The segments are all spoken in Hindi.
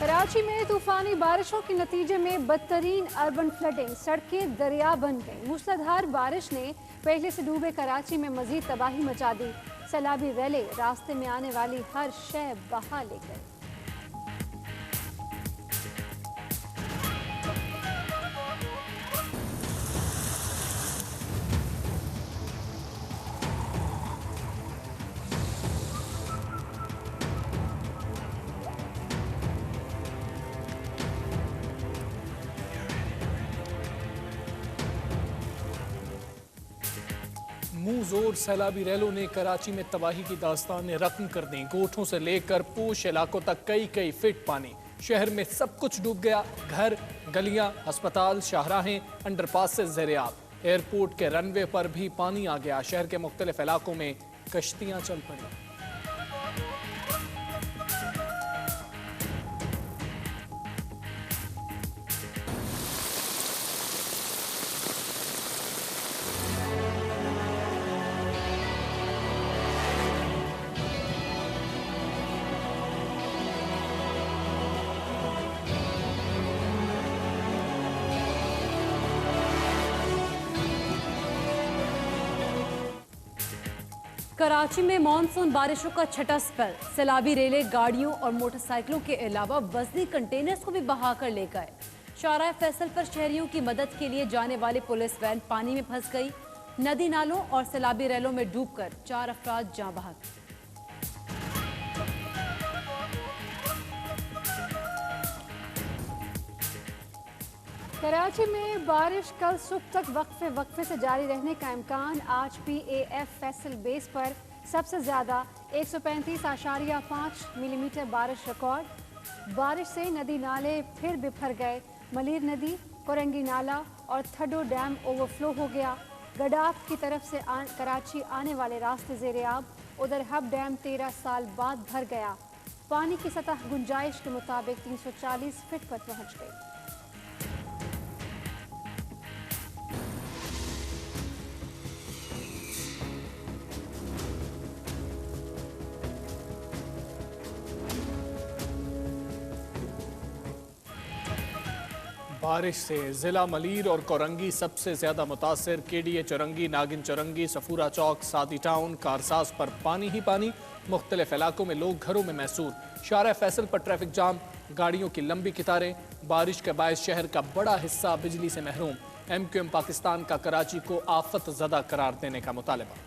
कराची में तूफानी बारिशों के नतीजे में बदतरीन अर्बन फ्लडिंग, सड़कें दरिया बन गई। मूसलाधार बारिश ने पहले से डूबे कराची में मजीद तबाही मचा दी। सैलाबी रैले रास्ते में आने वाली हर शय बहा ले गए। मुंह जोर सैलाबी रैलों ने कराची में तबाही की दास्तानें रकम कर दी। गोठों से लेकर पूश इलाकों तक कई फीट पानी। शहर में सब कुछ डूब गया। घर, गलियां, अस्पताल, शाहराहें अंडरपास से ज़ेर-ए-आब। एयरपोर्ट के रनवे पर भी पानी आ गया। शहर के मुख्तलिफ इलाकों में कश्तियां चल पड़ी। कराची में मानसून बारिशों का छठा स्पेल। सैलाबी रेलें, गाड़ियों और मोटरसाइकिलों के अलावा वजनी कंटेनर्स को भी बहाकर ले गए। शाहराह फैसल पर शहरियों की मदद के लिए जाने वाली पुलिस वैन पानी में फंस गई। नदी नालों और सैलाबी रेलों में डूबकर 4 अफराद जाँ बहक। कराची में बारिश कल सुबह तक वक्फे से जारी रहने का इम्कान। आज PAF फैसल बेस पर सबसे ज्यादा 135.5 मिलीमीटर बारिश रिकॉर्ड। बारिश से नदी नाले फिर बिफर गए। मलीर नदी, कोरंगी नाला और थडो डैम ओवरफ्लो हो गया। गडाफ की तरफ से कराची आने वाले रास्ते ज़ेर-ए-आब। उधर हब डैम 13 साल बाद भर गया। पानी की सतह गुंजाइश के मुताबिक 340 फीट पर पहुंच गई। बारिश से जिला मलीर और कोरंगी सबसे ज्यादा मुतासर। KDA चौरंगी, नागिन चौरंगी, सफूरा चौक, सादी टाउन, कारसाज पर पानी ही पानी। मुख्तलिफ इलाकों में लोग घरों में महसूर। शाहराह फैसल पर ट्रैफिक जाम, गाड़ियों की लंबी कितारें। बारिश के बायस शहर का बड़ा हिस्सा बिजली से महरूम। MQM पाकिस्तान का कराची को आफत ज़दा करार देने का मुतालबा।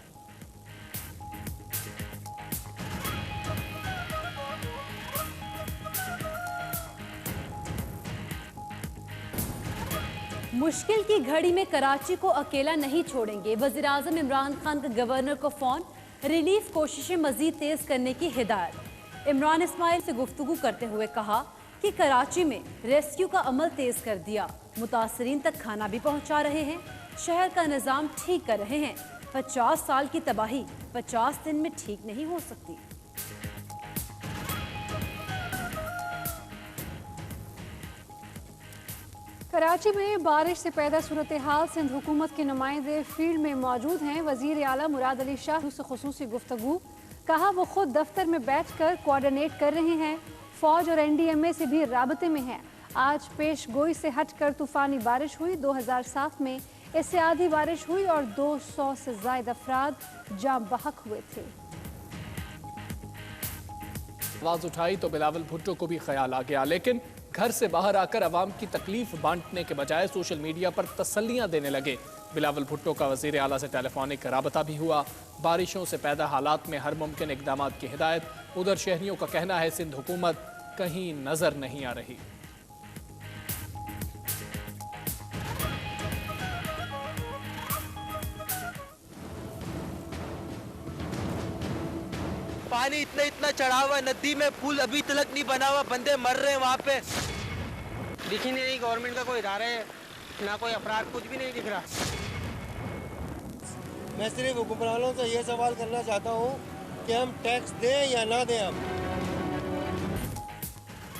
मुश्किल की घड़ी में कराची को अकेला नहीं छोड़ेंगे। वज़ीर-ए-आज़म इमरान खान का गवर्नर को फोन। रिलीफ कोशिशें मजीद तेज करने की हिदायत। इमरान इस्माइल से गुफ्तगू करते हुए कहा कि कराची में रेस्क्यू का अमल तेज कर दिया। मुतासरीन तक खाना भी पहुंचा रहे हैं। शहर का निज़ाम ठीक कर रहे हैं। 50 साल की तबाही 50 दिन में ठीक नहीं हो सकती। कराची में बारिश से पैदा सूरत हाल सिंध हुकूमत के नुमाइंदे फील्ड में मौजूद हैं। वज़ीर आला मुराद अली शाह से खुसूसी गुफ्तगू। कहा वो खुद दफ्तर में बैठ कर कोऑर्डिनेट कर रहे हैं। फौज और NDMA से भी राबते में हैं। आज पेश गोई से हट कर तूफानी बारिश हुई। 2007 में इससे आधी बारिश हुई और 200 से ज्यादा अफराद जाँ बहक हुए थे। आवाज उठाई तो बिलावल भुट्टो को भी ख्याल आ गया, लेकिन घर से बाहर आकर अवाम की तकलीफ बांटने के बजाय सोशल मीडिया पर तसल्लियां देने लगे। बिलावल भुट्टो का वज़ीर आला से टेलीफोनिक राबता भी हुआ। बारिशों से पैदा हालात में हर मुमकिन इकदाम की हिदायत। उधर शहरियों का कहना है सिंध हुकूमत कहीं नजर नहीं आ रही। पानी इतना चढ़ा हुआ, नदी में पुल अभी तक नहीं बना हुआ, बंदे मर रहे हैं वहाँ पे। दिख ही नहीं, गवर्नमेंट का कोई इदारा है ना कोई अपराध, कुछ भी नहीं दिख रहा। मैं सिर्फ हुक्मरानों से ये सवाल करना चाहता हूँ कि हम टैक्स दें या ना दें। हम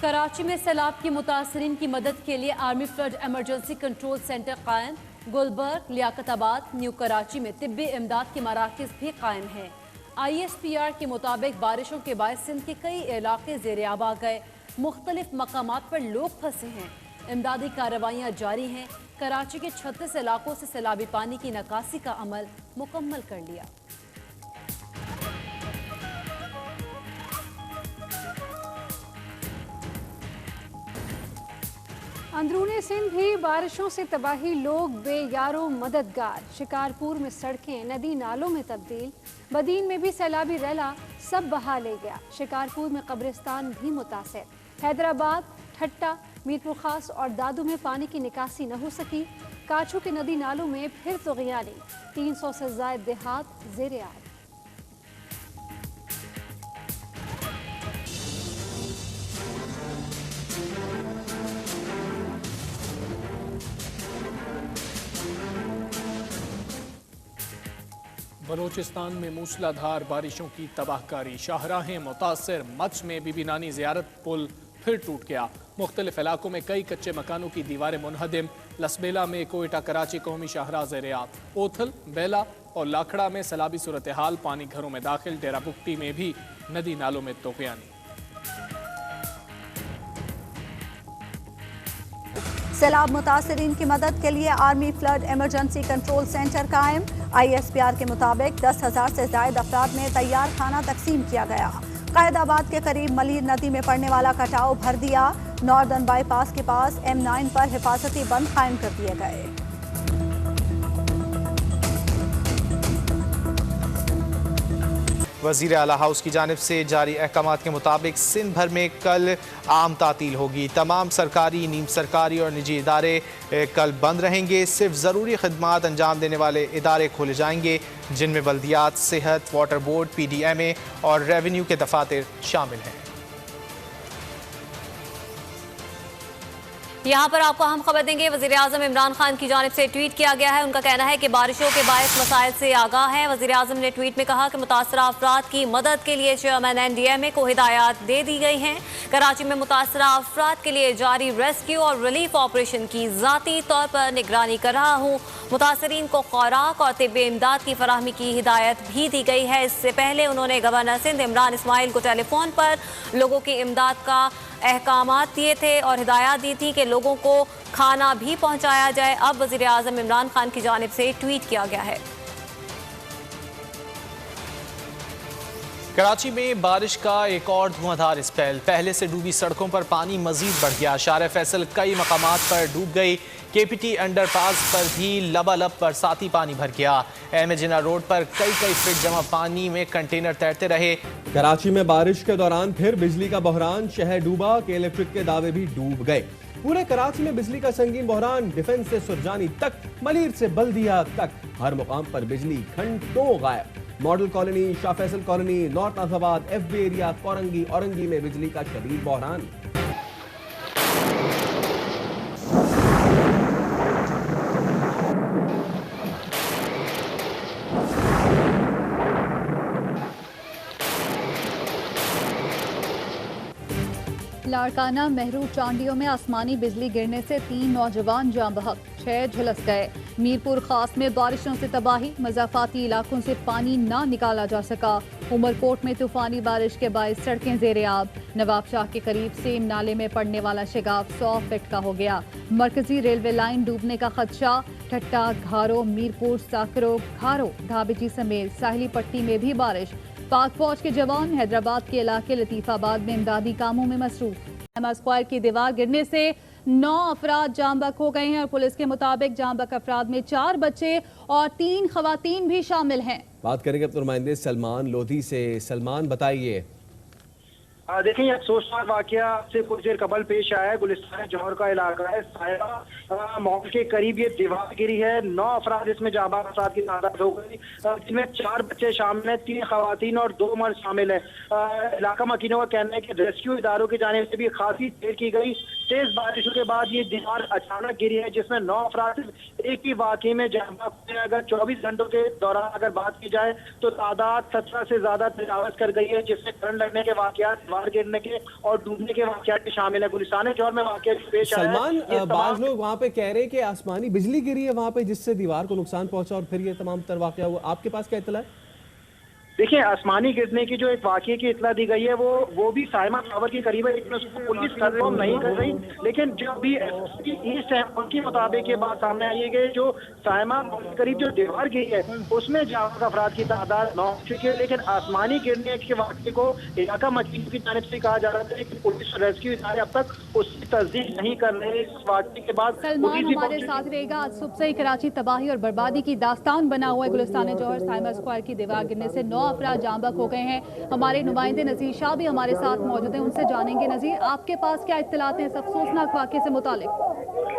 कराची में सैलाब की मुतासरीन की मदद के लिए army flood emergency control centre कायम। गुलबर्ग, लियाकताबाद, न्यू कराची में तिब्बी इमदाद के मराकज़ भी कायम हैं। ISPR के मुताबिक बारिशों के बायस सिंध के कई इलाके ज़ेर-ए-आब आ गए। मुख्तलिफ मकामात पर लोग फंसे हैं। इमदादी कार्रवाइयाँ जारी हैं। कराची के 36 इलाकों से सैलाबी पानी की निकासी का अमल मुकम्मल कर लिया। अंदरूनी सिंध भी बारिशों से तबाही, लोग बेयारो मददगार। शिकारपुर में सड़कें नदी नालों में तब्दील, बदीन में भी सैलाबी रैला सब बहा ले गया। शिकारपुर में कब्रिस्तान भी मुतासर। हैदराबाद, ठट्टा, मीरपुर खास और दादू में पानी की निकासी न हो सकी। काचू के नदी नालों में फिर तुग़यानी, 300 से ज़ायद देहात ज़ेरे आब। बलोचिस्तान में मूसलाधार बारिशों की तबाहकारी, शाहराहें मुतासर। मच में बीबी नानी ज़ियारत पुल फिर टूट गया। मुख्तलिफ इलाकों में कई कच्चे मकानों की दीवारें मुनहदिम। लसबेला में कोयटा कराची कौमी शाहराह ज़ेरे-आब। ओथल, बेला और लाखड़ा में सैलाबी सूरत हाल, पानी घरों में दाखिल। डेरा बुगटी में भी नदी नालों में तुग़यानी। सैलाब मुतासरीन की मदद के लिए army flood emergency control centre कायम। ISPR के मुताबिक 10,000 से ज़ायद अफराद में तैयार खाना तकसीम किया गया। कायदाबाद के करीब मलीर नदी में पड़ने वाला कटाव भर दिया। नॉर्दर्न बाईपास के पास M9 पर हिफाजती बंद कायम कर दिए गए। वज़ीर आला हाउस की जानिब से जारी अहकामात के मुताबिक सिंध भर में कल आम तातील होगी। तमाम सरकारी, नीम सरकारी और निजी इदारे कल बंद रहेंगे। सिर्फ ज़रूरी खदमात अंजाम देने वाले इदारे खोले जाएंगे, जिनमें बल्दियात, सेहत, वाटर बोर्ड, PDMA और रेवेन्यू के दफातर शामिल हैं। यहाँ पर आपको हम खबर देंगे, वज़ीर आज़म इमरान खान की जानिब से ट्वीट किया गया है। उनका कहना है कि बारिशों के बायस मसाइल से आगाह है। वज़ीर आज़म ने ट्वीट में कहा कि मुतासरा अफराद की मदद के लिए चेयरमैन NDMA को हिदायत दे दी गई हैं। कराची में मुतासरा अफराद के लिए जारी रेस्क्यू और रिलीफ ऑपरेशन की ज़ाती तौर पर निगरानी कर रहा हूँ। मुतासरीन को खुराक और तिब्बी इमदाद की फराहमी की हिदायत भी दी गई है। इससे पहले उन्होंने गवर्नर सिंध इमरान इस्माइल को टेलीफोन पर लोगों की इमदाद का अहकामात दिए थे और हिदायत दी थी कि लोगों को खाना भी पहुंचाया जाए। अब वज़ीर आज़म इमरान खान की जानिब से ट्वीट किया गया है। कराची में बारिश का एक और धुआंधार स्पेल। पहले से डूबी सड़कों पर पानी मजीद बढ़ गया। शार फैसल कई मकामात पर डूब गई। KPT अंडरपास पर भी लबालब बरसाती पानी भर गया। एमजिना रोड पर कई फीट जमा पानी में कंटेनर तैरते रहे। कराची में बारिश के दौरान फिर बिजली का बहरान, शहर डूबा के इलेक्ट्रिक के दावे भी डूब गए। पूरे कराची में बिजली का संगीन बहरान, डिफेंस से सुरजानी तक, मलीर से बल्दिया तक, हर मुकाम पर बिजली घंटों गायब। Model colony, Shah Faisal colony, north Nazimabad, FB area, Korangi, Orangi में बिजली का शदीद बहरान। लाड़काना, मेहरू, चांडियों में आसमानी बिजली गिरने से 3 नौजवान जाँ बहक, 6 झुलस गए। मीरपुर खास में बारिशों से तबाही, मज़ाफ़ाती इलाकों से पानी ना निकाला जा सका। उमरकोट में तूफानी बारिश के बायस सड़कें ज़ेरे आब। नवाब शाह के करीब सेम नाले में पड़ने वाला शिगाफ 100 फीट का हो गया। मरकजी रेलवे लाइन डूबने का खदशा। ठट्टा, घारो, मीरपुर, साकरो, घारो, धाबेची समेत साहिली पट्टी में भी बारिश। पाक फौज के जवान हैदराबाद के इलाके लतीफाबाद में इमदादी कामों में मसरूफ। स्क्वायर की दीवार गिरने से 9 अफराद जांबक हो गए हैं और पुलिस के मुताबिक जांबक अफराद में 4 बच्चे और 3 खवातीन भी शामिल हैं। बात करेंगे अब तो नुमाइंदे सलमान लोधी से। सलमान, बताइए। देखिए, अफसोसनाक वाकया से कुछ देर कबल पेश आया है। गुलिस्तान जौहर का इलाका है, सायरा मॉल के करीब ये दीवार गिरी है। 9 अफराद इसमें जांबाज अफराद की तादाद हो गई, जिनमें 4 बच्चे शामिल हैं, 3 खवातीन और 2 मर्द शामिल है। इलाका मकीनों का कहना है कि रेस्क्यू इदारों की जानिब से भी खासी देर की गई। तेज बारिशों के बाद ये दीवार अचानक गिरी है, जिसमें 9 अफराद एक ही वाकये में जांबाज हुए। अगर 24 घंटों के दौरान अगर बात की जाए तो तादाद 17 से ज्यादा तजावज कर गई है, जिसमें करंट लगने के वाकयात, दीवार गिरने के और डूबने के वाकयात शामिल है। गुलिस्तान जौहर में वाकया पेश आया है। सलमान, बाज लोग वहाँ पे कह रहे हैं कि आसमानी बिजली गिरी है वहाँ पे, जिससे दीवार को नुकसान पहुंचा और फिर ये तमाम तर वाकया हुआ। आपके पास क्या इत्तला है? देखिए, आसमानी गिरने की जो एक वाकये की इतला दी गई है वो भी साइमा टावर के करीब है, लेकिन उसको पुलिस कंफर्म नहीं कर रही। लेकिन जो भी ईस्ट है उनके मुताबिक ये बात सामने आई है कि जो साइमा के करीब जो दीवार गिरी है उसमें जाबाज अफराद की तादाद 9 हो चुकी है। लेकिन आसमानी गिरने के वाकये को इलाका मकीनों की जानिब से कहा जा रहा था, लेकिन पुलिस और रेस्क्यू इदारे अब तक उसकी तस्दीक नहीं कर रहे। इस वाकये के बाद सलमान हमारे साथ रहेगा। आज सुबह से ही कराची तबाही और बर्बादी की दास्तान बना हुआ है। गुलिस्तान जौहर साइमा स्क्वायर की दीवार गिरने से 9 अफराद जाँ बहक हो गए हैं। हमारे नुमाइंदे नज़ीर शाह भी हमारे साथ मौजूद हैं, उनसे जानेंगे। नज़ीर, आपके पास क्या इत्तलात हैं इस अफसोसनाक वाक़ये से मुतालिक?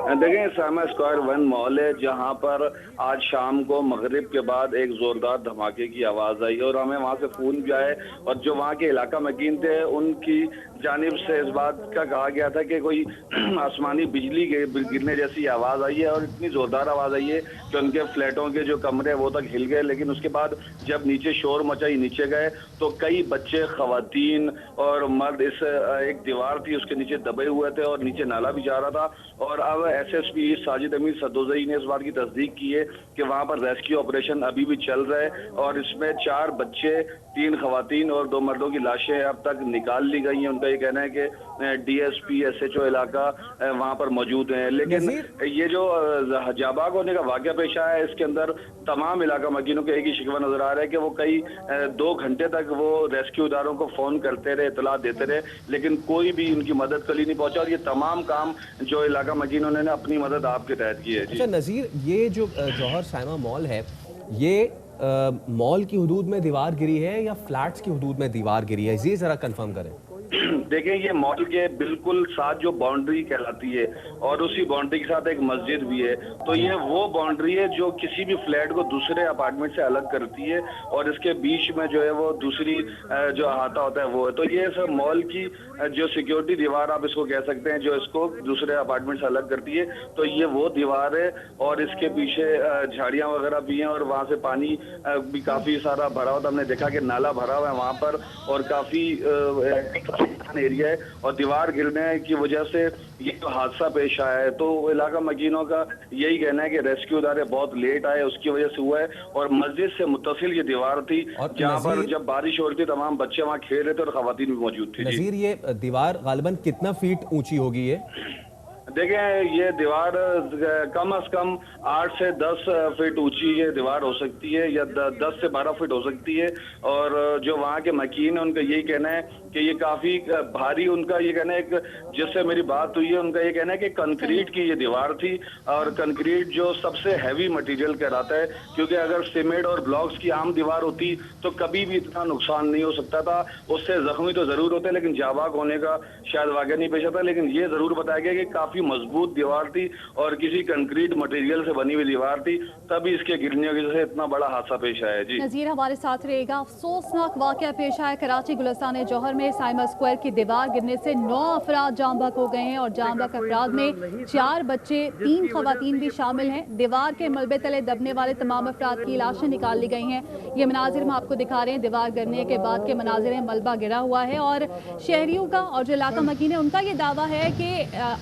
देखें, साइमा स्क्वायर 1 मॉल है जहां पर आज शाम को मगरिब के बाद एक जोरदार धमाके की आवाज आई और हमें वहां से फोन भी आए और जो वहां के इलाका मकीन थे उनकी जानिब से इस बात का कहा गया था कि कोई आसमानी बिजली गिरने जैसी आवाज आई है और इतनी जोरदार आवाज आई है कि उनके फ्लैटों के जो कमरे वो तक हिल गए। लेकिन उसके बाद जब नीचे शोर मचाई, नीचे गए तो कई बच्चे, खवातीन और मर्द इस एक दीवार थी उसके नीचे दबे हुए थे और नीचे नाला भी जा रहा था। और अब SSP साजिद अमीर सदोजई ने इस बात की तस्दीक की है कि वहां पर रेस्क्यू ऑपरेशन अभी भी चल रहा है और इसमें 4 बच्चे, 3 खवातीन और 2 मर्दों की लाशें अब तक निकाल ली गई हैं। उनका ये कहना है कि DSP SHO इलाका वहां पर मौजूद हैं। लेकिन ये जो जाबाग होने का वाक़या पेश आया है इसके अंदर तमाम इलाका मकीनों को एक ही शिकवा नजर आ रहा है कि वो कई 2 घंटे तक वो रेस्क्यू इदारों को फोन करते रहे, इतला देते रहे, लेकिन कोई भी उनकी मदद के लिए नहीं पहुंचा। और ये तमाम काम जो इलाका मकीनों ने अपनी मदद आपके तहत की है। अच्छा नज़ीर, ये जो जौहर साइमा मॉल है, ये मॉल की हदूद में दीवार गिरी है या फ्लैट्स की हदूद में दीवार गिरी है, ये जरा कंफर्म करें। देखें, ये मॉल के बिल्कुल साथ जो बाउंड्री कहलाती है और उसी बाउंड्री के साथ एक मस्जिद भी है, तो ये वो बाउंड्री है जो किसी भी फ्लैट को दूसरे अपार्टमेंट से अलग करती है और इसके बीच में जो है वो दूसरी जो अहाता होता है वो है। तो ये सब मॉल की जो सिक्योरिटी दीवार आप इसको कह सकते हैं जो इसको दूसरे अपार्टमेंट से अलग करती है, तो ये वो दीवार है और इसके पीछे झाड़ियाँ वगैरह भी हैं और वहाँ से पानी भी काफी सारा भरा हुआ था। हमने देखा कि नाला भरा हुआ है वहाँ पर और काफी एरिया है और दीवार गिरने की वजह से ये तो हादसा पेश आया है। तो इलाका मकीनों का यही कहना है कि रेस्क्यू इदारे बहुत लेट आए, उसकी वजह से हुआ है। और मस्जिद से मुत्तसिल ये दीवार थी जहाँ पर जब बारिश हो रही थी तमाम बच्चे वहाँ खेल रहे थे और खवातीन भी मौजूद थी। नज़ीर, ये दीवार गालिबन कितना फीट ऊंची होगी ये? देखें, ये दीवार कम से कम 8 से 10 फीट ऊंची ये दीवार हो सकती है या 10 से 12 फीट हो सकती है। और जो वहाँ के मकीन है उनका यही कहना है कि ये काफी भारी, उनका ये कहना है जिससे मेरी बात हुई है उनका ये कहना है कि कंक्रीट की ये दीवार थी और कंक्रीट जो सबसे हैवी मटेरियल कहलाता है, क्योंकि अगर सीमेंट और ब्लॉक्स की आम दीवार होती तो कभी भी इतना नुकसान नहीं हो सकता था। उससे जख्मी तो जरूर होते लेकिन जाबाग होने का शायद वाक़या नहीं पेश आता। लेकिन ये जरूर बताया गया कि काफी मजबूत दीवार थी और किसी कंक्रीट मटेरियल से बनी हुई दीवार थी, तभी इसके गिरने की वजह से इतना बड़ा हादसा पेश आया। जी नज़ीर हमारे साथ रहेगा। अफसोसनाक वाक़या पेश आया कराची गुलिस्तान जौहर में। साइमा स्क्वायर की दीवार गिरने से 9 अफराद जाँ बहक हो गए हैं और जाँ बहक अफराद में 4 बच्चे, 3 खवातीन भी शामिल हैं। दीवार के मलबे तले दबने वाले तमाम अफराद की लाशें निकाल ली गई हैं। ये मनाजिर हम आपको दिखा रहे हैं, दीवार गिरने के बाद के मनाजिर हैं। मलबा गिरा हुआ है और शहरियों का और जो इलाका मकीन है उनका ये दावा है कि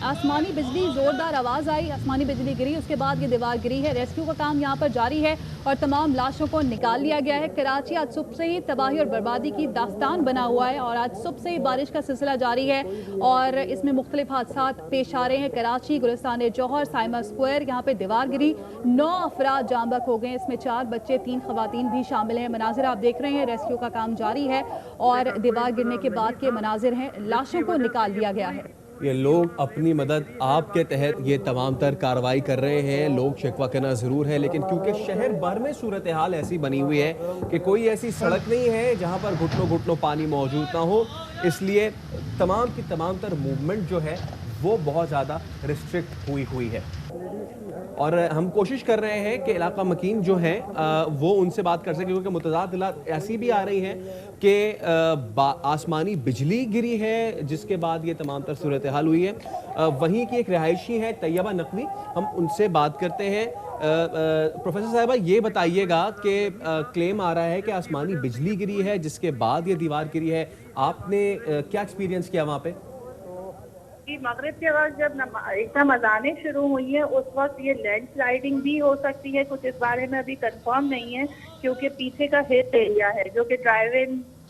आसमानी बिजली, जोरदार आवाज़ आई, आसमानी बिजली गिरी, उसके बाद ये दीवार गिरी है। रेस्क्यू का काम यहाँ पर जारी है और तमाम लाशों को निकाल लिया गया है। कराची आज सुबह से ही तबाही और बर्बादी की दास्तान बना हुआ है और आज सुबह से ही बारिश का सिलसिला जारी है और इसमें मुख्तलिफ हादसा पेश आ रहे हैं। कराची गुलिस्तान जौहर साइमा स्क्वायर, यहाँ पे दीवार गिरी, 9 अफराद जाँ बहक हो गए, इसमें 4 बच्चे, 3 खवातीन भी शामिल हैं। मनाजिर आप देख रहे हैं, रेस्क्यू का काम जारी है और दीवार गिरने के बाद के मनाजिर हैं, लाशों को निकाल लिया गया है। ये लोग अपनी मदद आपके तहत ये तमाम तर कार्रवाई कर रहे हैं। लोग शिकवा करना ज़रूर है, लेकिन क्योंकि शहर भर में सूरत हाल ऐसी बनी हुई है कि कोई ऐसी सड़क नहीं है जहां पर घुटनों घुटनों पानी मौजूद ना हो, इसलिए तमाम की तमाम तर मूवमेंट जो है वो बहुत ज़्यादा रिस्ट्रिक्ट हुई है। और हम कोशिश कर रहे हैं कि इलाका मकीन जो है वो उनसे बात कर सकें, क्योंकि मुतज़ाद इत्तलात ऐसी भी आ रही हैं कि आसमानी बिजली गिरी है जिसके बाद ये तमाम तर सूरत हाल हुई है। वहीं की एक रिहायशी है तैयबा नकवी, हम उनसे बात करते हैं। प्रोफेसर साहिबा, ये बताइएगा कि क्लेम आ रहा है कि आसमानी बिजली गिरी है जिसके बाद ये दीवार गिरी है, आपने क्या एक्सपीरियंस किया वहाँ पे? कि मगरिब के वक्त जब एकदम अजानें शुरू हुई है उस वक्त ये लैंड स्लाइडिंग भी हो सकती है। कुछ इस बारे में अभी कंफर्म नहीं है क्योंकि पीछे का हिल एरिया है जो कि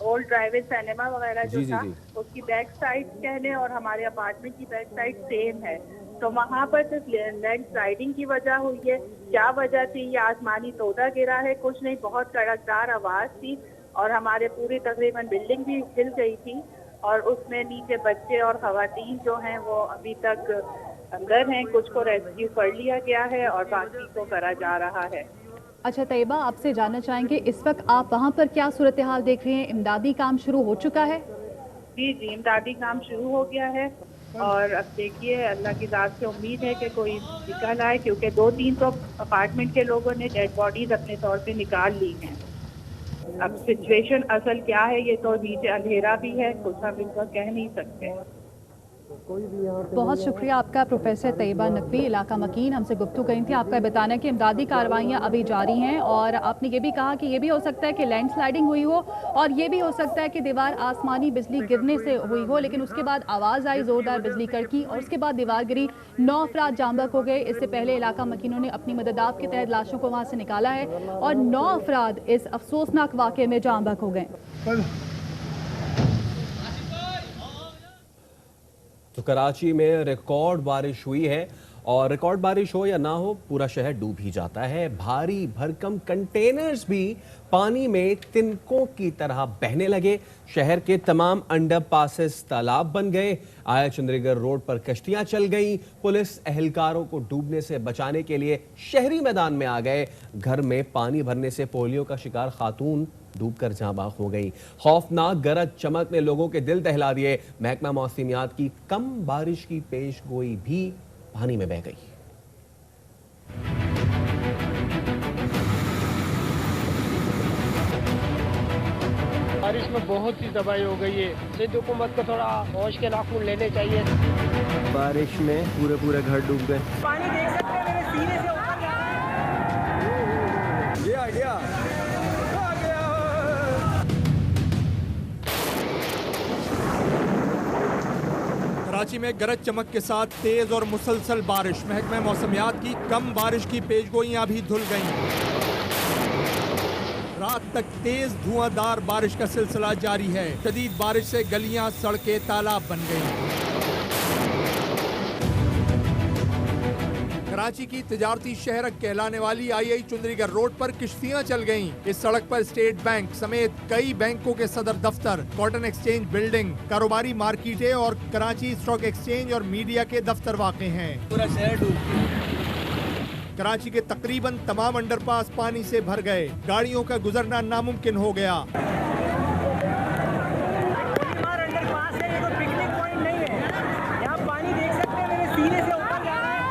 ओल्ड ड्राइव इन सिनेमा वगैरह जो था उसकी बैक साइड कहने और हमारे अपार्टमेंट की बैक साइड सेम है, तो वहाँ पर सिर्फ लैंड स्लाइडिंग की वजह हुई है। क्या वजह थी? ये आसमानी तोदा गिरा है, कुछ नहीं, बहुत कड़कदार आवाज थी और हमारे पूरी तकरीबन बिल्डिंग भी हिल गई थी और उसमें नीचे बच्चे और खवातीन जो हैं वो अभी तक अंदर हैं। कुछ को रेस्क्यू कर लिया गया है और बाकी को करा जा रहा है। अच्छा तैयबा, आपसे जानना चाहेंगे इस वक्त आप वहाँ पर क्या सूरत हाल देख रहे हैं? इमदादी काम शुरू हो चुका है? जी, इमदादी काम शुरू हो गया है और अब देखिए अल्लाह की ज़ात से उम्मीद है कि कोई निकल आए क्योंकि 2-3 तो अपार्टमेंट के लोगों ने डेड बॉडीज अपने तौर पे निकाल ली हैं। अब सिचुएशन असल क्या है ये तो नीचे अंधेरा भी है, कुछ हम इस वक्त कह नहीं सकते। बहुत शुक्रिया आपका प्रोफेसर तैयबा नकवी, इलाका मकीन, हमसे गुफ्तगू करी थी। आपका बताना कि इमदादी कार्रवाइयाँ अभी जारी हैं और आपने ये भी कहा कि ये भी हो सकता है कि लैंड स्लाइडिंग हुई हो और ये भी हो सकता है कि दीवार आसमानी बिजली गिरने से हुई हो, लेकिन उसके बाद आवाज़ आई ज़ोरदार बिजली कड़की और उसके बाद दीवार गिरी। 9 अफराद जांबक हो गए। इससे पहले इलाका मकीनों ने अपनी मददात के तहत लाशों को वहाँ से निकाला है और 9 अफराद इस अफसोसनाक वाक़े में जांबक हो गए। तो कराची में रिकॉर्ड बारिश हुई है और रिकॉर्ड बारिश हो या ना हो पूरा शहर डूब ही जाता है। भारी भरकम कंटेनर्स भी पानी में तिनकों की तरह बहने लगे। शहर के तमाम अंडर पासेस तालाब बन गए। आया चंद्रीगढ़ रोड पर कश्तियां चल गईं। पुलिस एहलकारों को डूबने से बचाने के लिए शहरी मैदान में आ गए। घर में पानी भरने से पोलियो का शिकार खातून डूबकर जांबाग हो गई। खौफनाक गरज चमक ने लोगों के दिल दहला दिए। महकमा मौसमियात की कम बारिश की पेशगोई भी पानी में बह गई। बारिश में बहुत सी तबाही हो गई है। सिंध हुकूमत को थोड़ा होश के नाखून लेने चाहिए। बारिश में पूरे घर डूब गए। पानी देख सकते हैं मेरे सीने से ऊपर जा रहा है। गया कराची में गरज चमक के साथ तेज और मुसलसल बारिश। महकमा मौसमियात की कम बारिश की पेशगोइयां भी धुल गईं। रात तक तेज धुआंधार बारिश का सिलसिला जारी है। शदीद बारिश से गलियां, सड़कें, तालाब बन गईं। कराची की तिजारती शहर कहलाने वाली आई चुंदरीगढ़ रोड पर किश्तियां चल गईं। इस सड़क पर स्टेट बैंक समेत कई बैंकों के सदर दफ्तर, कॉटन एक्सचेंज बिल्डिंग, कारोबारी मार्केटें और कराची स्टॉक एक्सचेंज और मीडिया के दफ्तर वाक़े हैं। पूरा शहर डूब। कराची के तकरीबन तमाम अंडरपास पानी से भर गए। गाड़ियों का गुजरना नामुमकिन हो गया।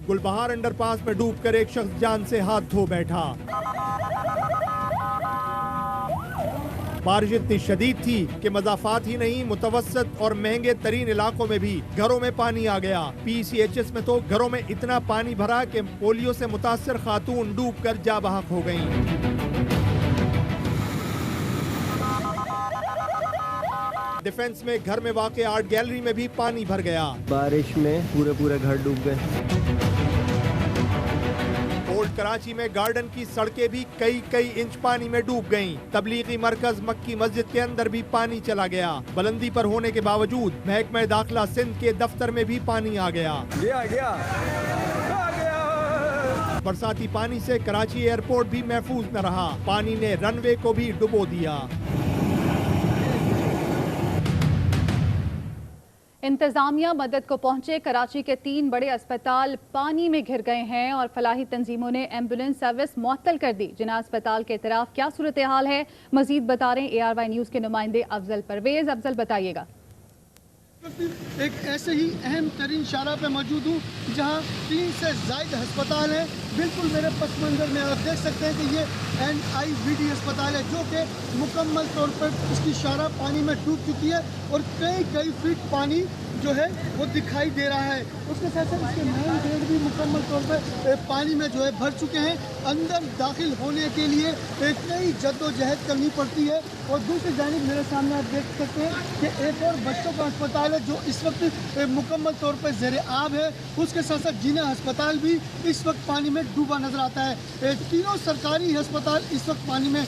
गुलबहार अंडरपास में डूबकर एक शख्स जान से हाथ धो बैठा। बारिश इतनी शदीद थी कि मज़ाफ़ात ही नहीं, मुतवस्सत और महंगे तरीन इलाकों में भी घरों में पानी आ गया। PCHS में तो घरों में इतना पानी भरा कि पोलियो से मुतासर खातून डूबकर जा बहक हो गईं। डिफेंस में घर में वाक़े आर्ट गैलरी में भी पानी भर गया। बारिश में पूरे घर डूब गए। ओल्ड कराची में गार्डन की सड़कें भी कई इंच पानी में डूब गईं। तबलीगी मरकज मक्की मस्जिद के अंदर भी पानी चला गया। बुलंदी पर होने के बावजूद महकमा दाखिला सिंध के दफ्तर में भी पानी आ गया। बरसाती पानी से कराची एयरपोर्ट भी महफूज न रहा। पानी ने रनवे को भी डुबो दिया। इंतजामिया मदद को पहुंचे। कराची के 3 बड़े अस्पताल पानी में घिर गए हैं और फलाही तंजीमों ने एम्बुलेंस सर्विस मुअत्तल कर दी। जिना अस्पताल के तरफ क्या सूरत हाल है, मजीद बता रहे हैं ARY न्यूज़ के नुमाइंदे अफजल परवेज। अफजल बताइएगा। एक ऐसे ही अहम तरीन शारा पे मौजूद हूँ जहाँ 3 से ज़ायद अस्पताल हैं। बिल्कुल मेरे पस मंज़र में आप देख सकते हैं कि ये NIVD अस्पताल है जो कि मुकम्मल तौर पर इसकी शारा पानी में डूब चुकी है और कई फीट पानी जो है वो दिखाई दे रहा है। उसके साथ साथ इसके मेन गेट भी मुकम्मल तौर पर पानी में जो है भर चुके हैं। अंदर दाखिल होने के लिए कई जद्दोजहद करनी पड़ती है। और दूसरी जानिब मेरे सामने आप देख सकते हैं कि एक और बच्चों का अस्पताल है जो इस वक्त मुकम्मल तौर पर ज़ेर आब है। उसके साथ साथ जीना अस्पताल भी इस वक्त पानी में डूबा नजर आता है। तीनों सरकारी अस्पताल इस वक्त पानी में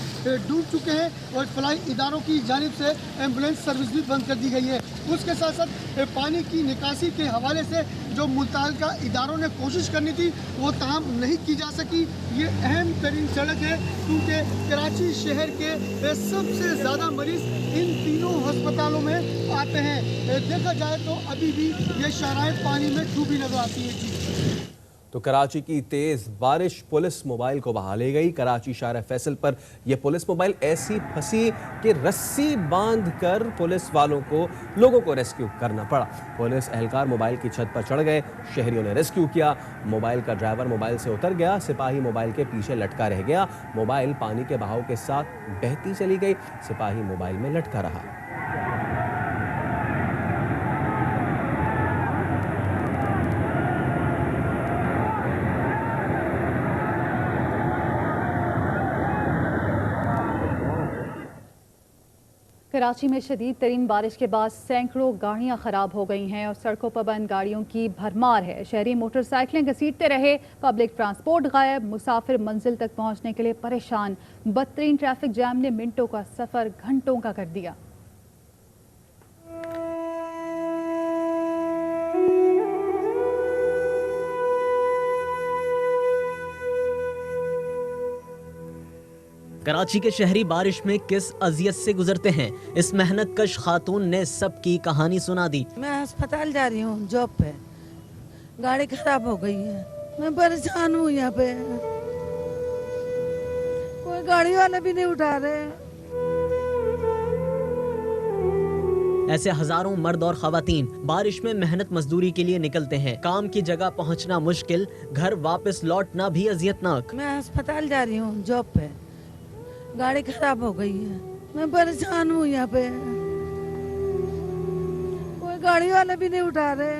डूब चुके हैं और फलाई इदारों की जानिब से एम्बुलेंस सर्विस भी बंद कर दी गई है। उसके साथ साथ पानी की निकासी के हवाले से जो मुतल्लिका इदारों ने कोशिश करनी थी वो तमाम नहीं की जा सकी। ये अहम तरीन सड़क है क्योंकि कराची शहर के सबसे ज़्यादा मरीज इन तीनों अस्पतालों में आते हैं। देखा जाए तो अभी भी ये शराय पानी में डूबी नजर आती है। तो कराची की तेज बारिश पुलिस मोबाइल को बहा ले गई। कराची शारा फैसल पर यह पुलिस मोबाइल ऐसी फंसी कि रस्सी बांध कर पुलिस वालों को लोगों को रेस्क्यू करना पड़ा। पुलिस एहलकार मोबाइल की छत पर चढ़ गए, शहरियों ने रेस्क्यू किया। मोबाइल का ड्राइवर मोबाइल से उतर गया, सिपाही मोबाइल के पीछे लटका रह गया। मोबाइल पानी के बहाव के साथ बहती चली गई, सिपाही मोबाइल में लटका रहा। कराची में शदीद तरीन बारिश के बाद सैकड़ों गाड़ियां खराब हो गई हैं और सड़कों पर बंद गाड़ियों की भरमार है। शहरी मोटरसाइकिलें घसीटते रहे, पब्लिक ट्रांसपोर्ट गायब, मुसाफिर मंजिल तक पहुंचने के लिए परेशान। बदतरीन ट्रैफिक जैम ने मिनटों का सफर घंटों का कर दिया। कराची के शहरी बारिश में किस अजियत से गुजरते हैं, इस मेहनत कश खातून ने सबकी कहानी सुना दी। मैं अस्पताल जा रही हूँ जॉब पे, गाड़ी खराब हो गई है, मैं परेशान हूँ। यहाँ पे कोई गाड़ी वाले भी नहीं उठा रहे। ऐसे हजारों मर्द और खवातीन बारिश में मेहनत मजदूरी के लिए निकलते हैं। काम की जगह पहुँचना मुश्किल, घर वापस लौटना भी अजियतनाक। मैं अस्पताल जा रही हूँ जॉब पे, गाड़ी खराब हो गई है, मैं परेशान हूँ। यहाँ पे कोई गाड़ी वाले भी नहीं उठा रहे।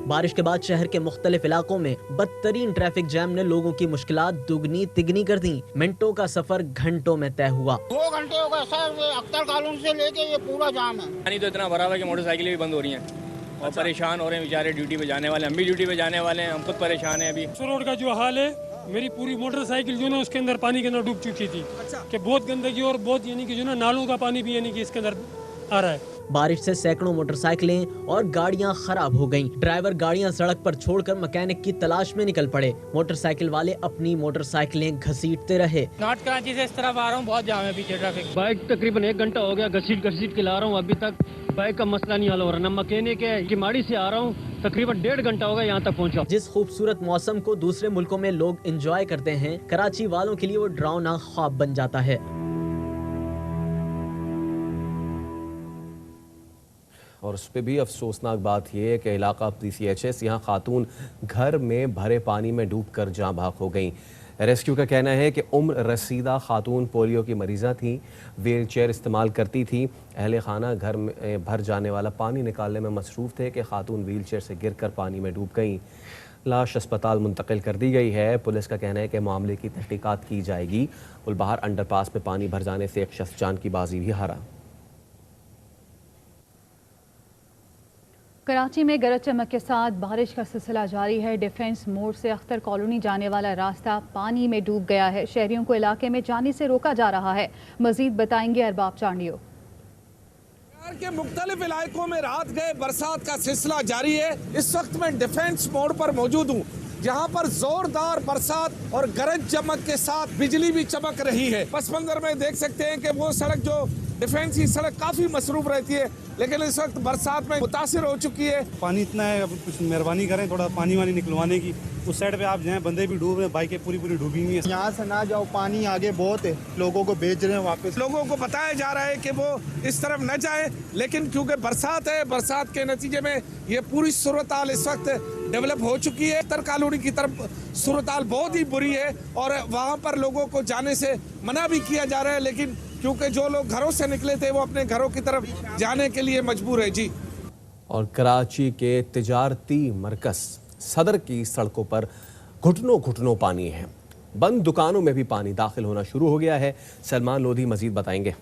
बारिश के बाद शहर के मुख्तलिफ इलाकों में बदतरीन ट्रैफिक जैम ने लोगों की मुश्किलात दुगनी तिगनी कर दी। मिनटों का सफर घंटों में तय हुआ। 2 घंटे हो गए सर, अख्तर कॉलोनी से लेके ये पूरा जाम है। पानी तो इतना भरा हुआ है कि मोटरसाइकिलें भी बंद हो रही हैं और परेशान हो रहे हैं बेचारे ड्यूटी पे जाने वाले। हम भी ड्यूटी पे जाने वाले हैं, हम खुद परेशान हैं। अभी रोड का जो हाल है, मेरी पूरी मोटरसाइकिल जो ना उसके अंदर पानी के अंदर डूब चुकी थी। कि बहुत गंदगी और बहुत यानी कि जो ना नालों का पानी भी यानी कि इसके अंदर आ रहा है। बारिश से सैकड़ों मोटरसाइकिलें और गाड़ियां खराब हो गईं। ड्राइवर गाड़ियां सड़क पर छोड़कर मैकेनिक की तलाश में निकल पड़े। मोटरसाइकिल वाले अपनी मोटरसाइकिलें घसीटते रहे। नॉर्थ कराची से इस तरफ आ रहा हूँ, बहुत जाम है पीछे ट्रैफिक। बाइक तकरीबन 1 घंटा हो गया घसीट के ला रहा हूँ, अभी तक बाइक का मसला नहीं हल हो रहा। न मैकेनिक है, किमाड़ी से आ रहा हूँ, तकरीबन 1.5 घंटा हो गया यहाँ तक पहुँचा। जिस खूबसूरत मौसम को दूसरे मुल्कों में लोग एंजॉय करते हैं, कराची वालों के लिए वो डरावना ख्वाब बन जाता है। और उस पर भी अफसोसनाक बात यह है कि इलाका PCHS यहाँ खातून घर में भरे पानी में डूबकर जाँ भाग हो गई। रेस्क्यू का कहना है कि उम्र रसीदा खातून पोलियो की मरीज़ा थी, व्हील चेयर इस्तेमाल करती थी। अहले खाना घर में भर जाने वाला पानी निकालने में मसरूफ़ थे कि खातून व्हील चेयर से गिरकर पानी में डूब गई। लाश अस्पताल मुंतकिल कर दी गई है। पुलिस का कहना है कि मामले की तहकीकात की जाएगी। गुलबहार अंडरपास में पानी भर जाने से एक शख्स जान की बाजी भी हारा। कराची में गरज चमक के साथ बारिश का सिलसिला जारी है। डिफेंस मोड़ से अख्तर कॉलोनी जाने वाला रास्ता पानी में डूब गया है। शहरियों को इलाके में जाने से रोका जा रहा है। मजीद बताएंगे अरबाब चांडियो। शहर के मुख्तलिफ इलाकों में रात गए बरसात का सिलसिला जारी है। इस वक्त मैं डिफेंस मोड़ पर मौजूद हूँ, जहाँ पर जोरदार बरसात और गरज चमक के साथ बिजली भी चमक रही है। पस मंजर में देख सकते हैं कि वो सड़क जो डिफेंस की सड़क काफी मसरूफ रहती है, लेकिन इस वक्त बरसात में मुतासिर हो चुकी है। पानी इतना है, अब कुछ मेहरबानी करें थोड़ा पानी वानी निकलवाने की। उस साइड पे आप जाएं, बंदे भी डूब रहे हैं, बाइकें पूरी डूबी हुई हैं। यहाँ से ना जाओ, पानी आगे बहुत है, लोगों को भेज रहे हैं वापस। लोगों को बताया जा रहा है कि वो इस तरफ न जाए, लेकिन क्योंकि बरसात है, बरसात के नतीजे में ये पूरी सूरत हाल इस वक्त डेवलप हो चुकी है। उत्तर कॉलोनी की तरफ सूरत हाल बहुत ही बुरी है और वहाँ पर लोगों को जाने से मना भी किया जा रहा है, लेकिन क्योंकि जो लोग घरों से निकले थे वो अपने घरों की तरफ जाने के लिए मजबूर है। जी। और कराची के तिजारती मरकज सदर की सड़कों पर घुटनों घुटनों पानी है। बंद दुकानों में भी पानी दाखिल होना शुरू हो गया है। सलमान लोधी मजीद बताएंगे।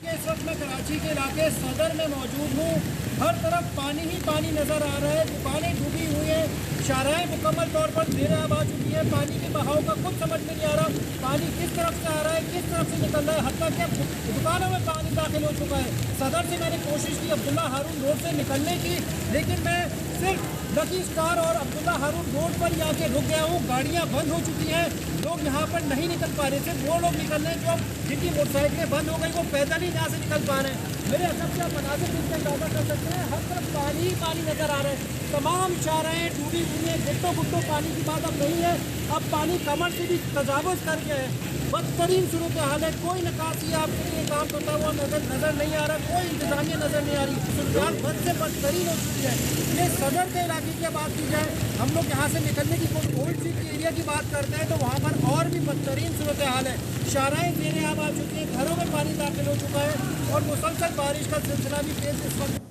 इस वक्त मैं कराची के इलाके सदर में मौजूद हूँ। हर तरफ पानी ही पानी नजर आ रहा है। दुकानें डूबी हुई हैं, शाहराहें मुकम्मल तौर पर बेराब आ चुकी है। पानी के बहाव का कुछ समझ में नहीं आ रहा, पानी किस तरफ से आ रहा है, किस तरफ से निकल रहा है। हद तक कि दुकानों में पानी दाखिल हो चुका है। सदर से मैंने कोशिश की अब्दुल्ला हारून रोड से निकलने की, लेकिन मैं सिर्फ लकी स्टार और अब्दुल्ला हारून रोड पर ही आके रुक गया हूँ। गाड़ियाँ बंद हो चुकी हैं, लोग यहाँ पर नहीं निकल पा रहे। सिर्फ वो लोग निकल रहे हैं जो जिनकी मोटरसाइकिलें बंद हो गई, वो पैदल ही यहाँ से निकल पा रहे हैं। मेरे हिसाब से आप मनाजिर से अंदाजा कर सकते हैं, हर तरफ पानी ही पानी नजर आ रहा है। तमाम शाहराहें डूबी हुई हैं, घुट्टों घुट्टों पानी की बात अब नहीं है। अब पानी कमर से भी तजावुज़ कर गया है। बदतरीन सूरत हाल है। कोई निकासी आपके लिए काम करता हुआ नजर नहीं आ रहा, कोई इंतजामिया नजर नहीं आ रही। सूरत बद से बदतरीन हो चुकी है। ये सदर के इलाके की बात की जाए, हम लोग यहाँ से निकलने की ओल्ड सिटी एरिया की बात करते हैं तो वहाँ पर और भी बदतरीन सूरत हाल है। शाहराहें बेराब आ चुकी हैं, घरों में पानी दाखिल हो चुका है और मुसलसल बारिश का सिलसिला भी तेज इस वक्त।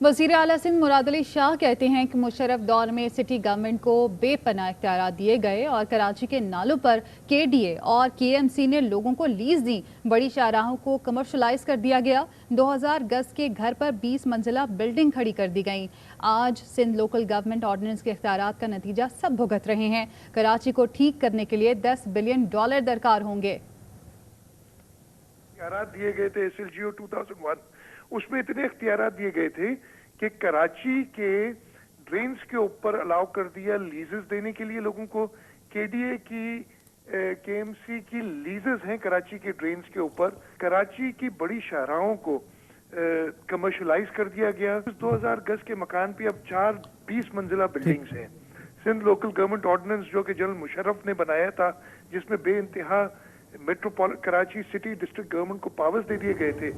वज़ीर आला सिंध मुराद अली शाह कहते हैं कि मुशर्रफ दौर में सिटी गवर्नमेंट को बेपनाह इख्तियारात दिए गए और कराची के नालों पर KDA और KMC ने लोगों को लीज दी। बड़ी शाहराहों को कमर्शलाइज कर दिया गया। 2000 गज के घर पर 20 मंजिला बिल्डिंग खड़ी कर दी गई। आज सिंध लोकल गवर्नमेंट ऑर्डिनेंस के इख्तियारात का नतीजा सब भुगत रहे हैं। कराची को ठीक करने के लिए $10 बिलियन दरकार होंगे। दिए गए थे SLGO 2001, उसमें इतने इख्तियारात दिए गए थे कि कराची के ड्रेन्स के ऊपर अलाउ कर दिया लीजेस देने के लिए लोगों को। KDA की KMC की लीजेस हैं कराची के ड्रेन्स के ऊपर। कराची की बड़ी शाहराहों को कमर्शलाइज कर दिया गया। 2000 गज के मकान पे अब 4 20 मंजिला बिल्डिंग्स हैं। सिंध लोकल गवर्नमेंट ऑर्डिनेंस जो कि जनरल मुशर्रफ ने बनाया था, जिसमें बेइंतहा metropolitan Karachi city district government को पावर्स दे दिए गए थे।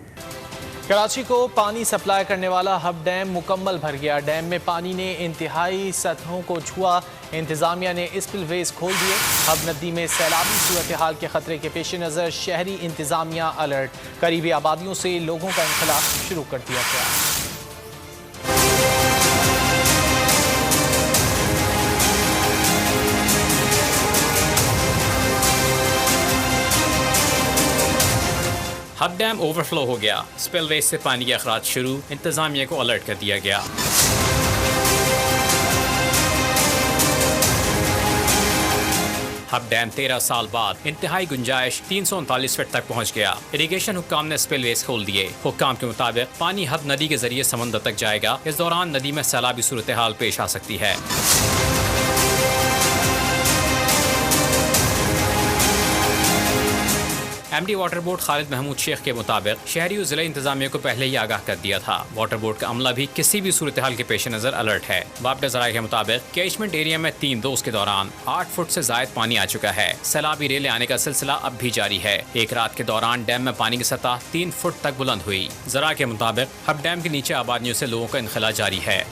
कराची को पानी सप्लाई करने वाला हब डैम मुकम्मल भर गया। डैम में पानी ने इंतहाई सतहों को छुआ। इंतजामिया ने स्पिलवेज खोल दिए। हब नदी में सैलाबी सूरत हाल के खतरे के पेश नज़र शहरी इंतजामिया अलर्ट। करीबी आबादियों से लोगों का इंखला शुरू कर दिया गया। हब डैम ओवरफ्लो हो गया। स्पिलवेज से पानी के अखराज शुरू। इंतजामिया को अलर्ट कर दिया गया। हब डैम 13 साल बाद इंतहाई गुंजाइश 339 फीट तक पहुंच गया। इरिगेशन हुक्काम ने स्पिलवेज खोल दिए। हुक्काम के मुताबिक पानी हब नदी के जरिए समंदर तक जाएगा। इस दौरान नदी में सैलाबी सूरत हाल पेश आ सकती है। MD water board Khalid Mahmood Sheikh के मुताबिक शहरी जिला इंतजामिया को पहले ही आगाह कर दिया था। वाटर बोर्ड का अमला भी किसी भी सूरत हाल के पेश नजर अलर्ट है। वापडा ज़राए के मुताबिक कैचमेंट एरिया में 3 रोज के दौरान 8 फुट से जायद पानी आ चुका है। सैलाबी रेले आने का सिलसिला अब भी जारी है। एक रात के दौरान डैम में पानी की सतह 3 फुट तक बुलंद हुई। ज़रा के मुताबिक हब डैम के नीचे आबादियों से लोगों का इनखला जारी है।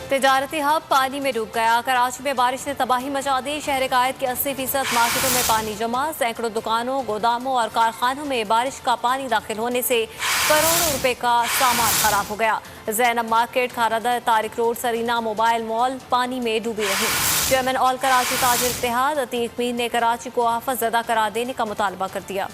तिजारती हब पानी में डूब गया। कराची में बारिश ने तबाही मचा दी। शहर कायद के 80% मार्केटों में पानी जमा। सैकड़ों दुकानों, गोदामों और कारखानों में बारिश का पानी दाखिल होने से करोड़ों रुपए का सामान खराब हो गया। Zainab market, Kharadar, Tariq road, Sarina mobile mall पानी में डूबी रही। चेयरमैन ऑल कराची ताजिर इत्तेहाद अतीक मीर ने कराची को आफत ज़दा करार देने का मुतालबा कर दिया।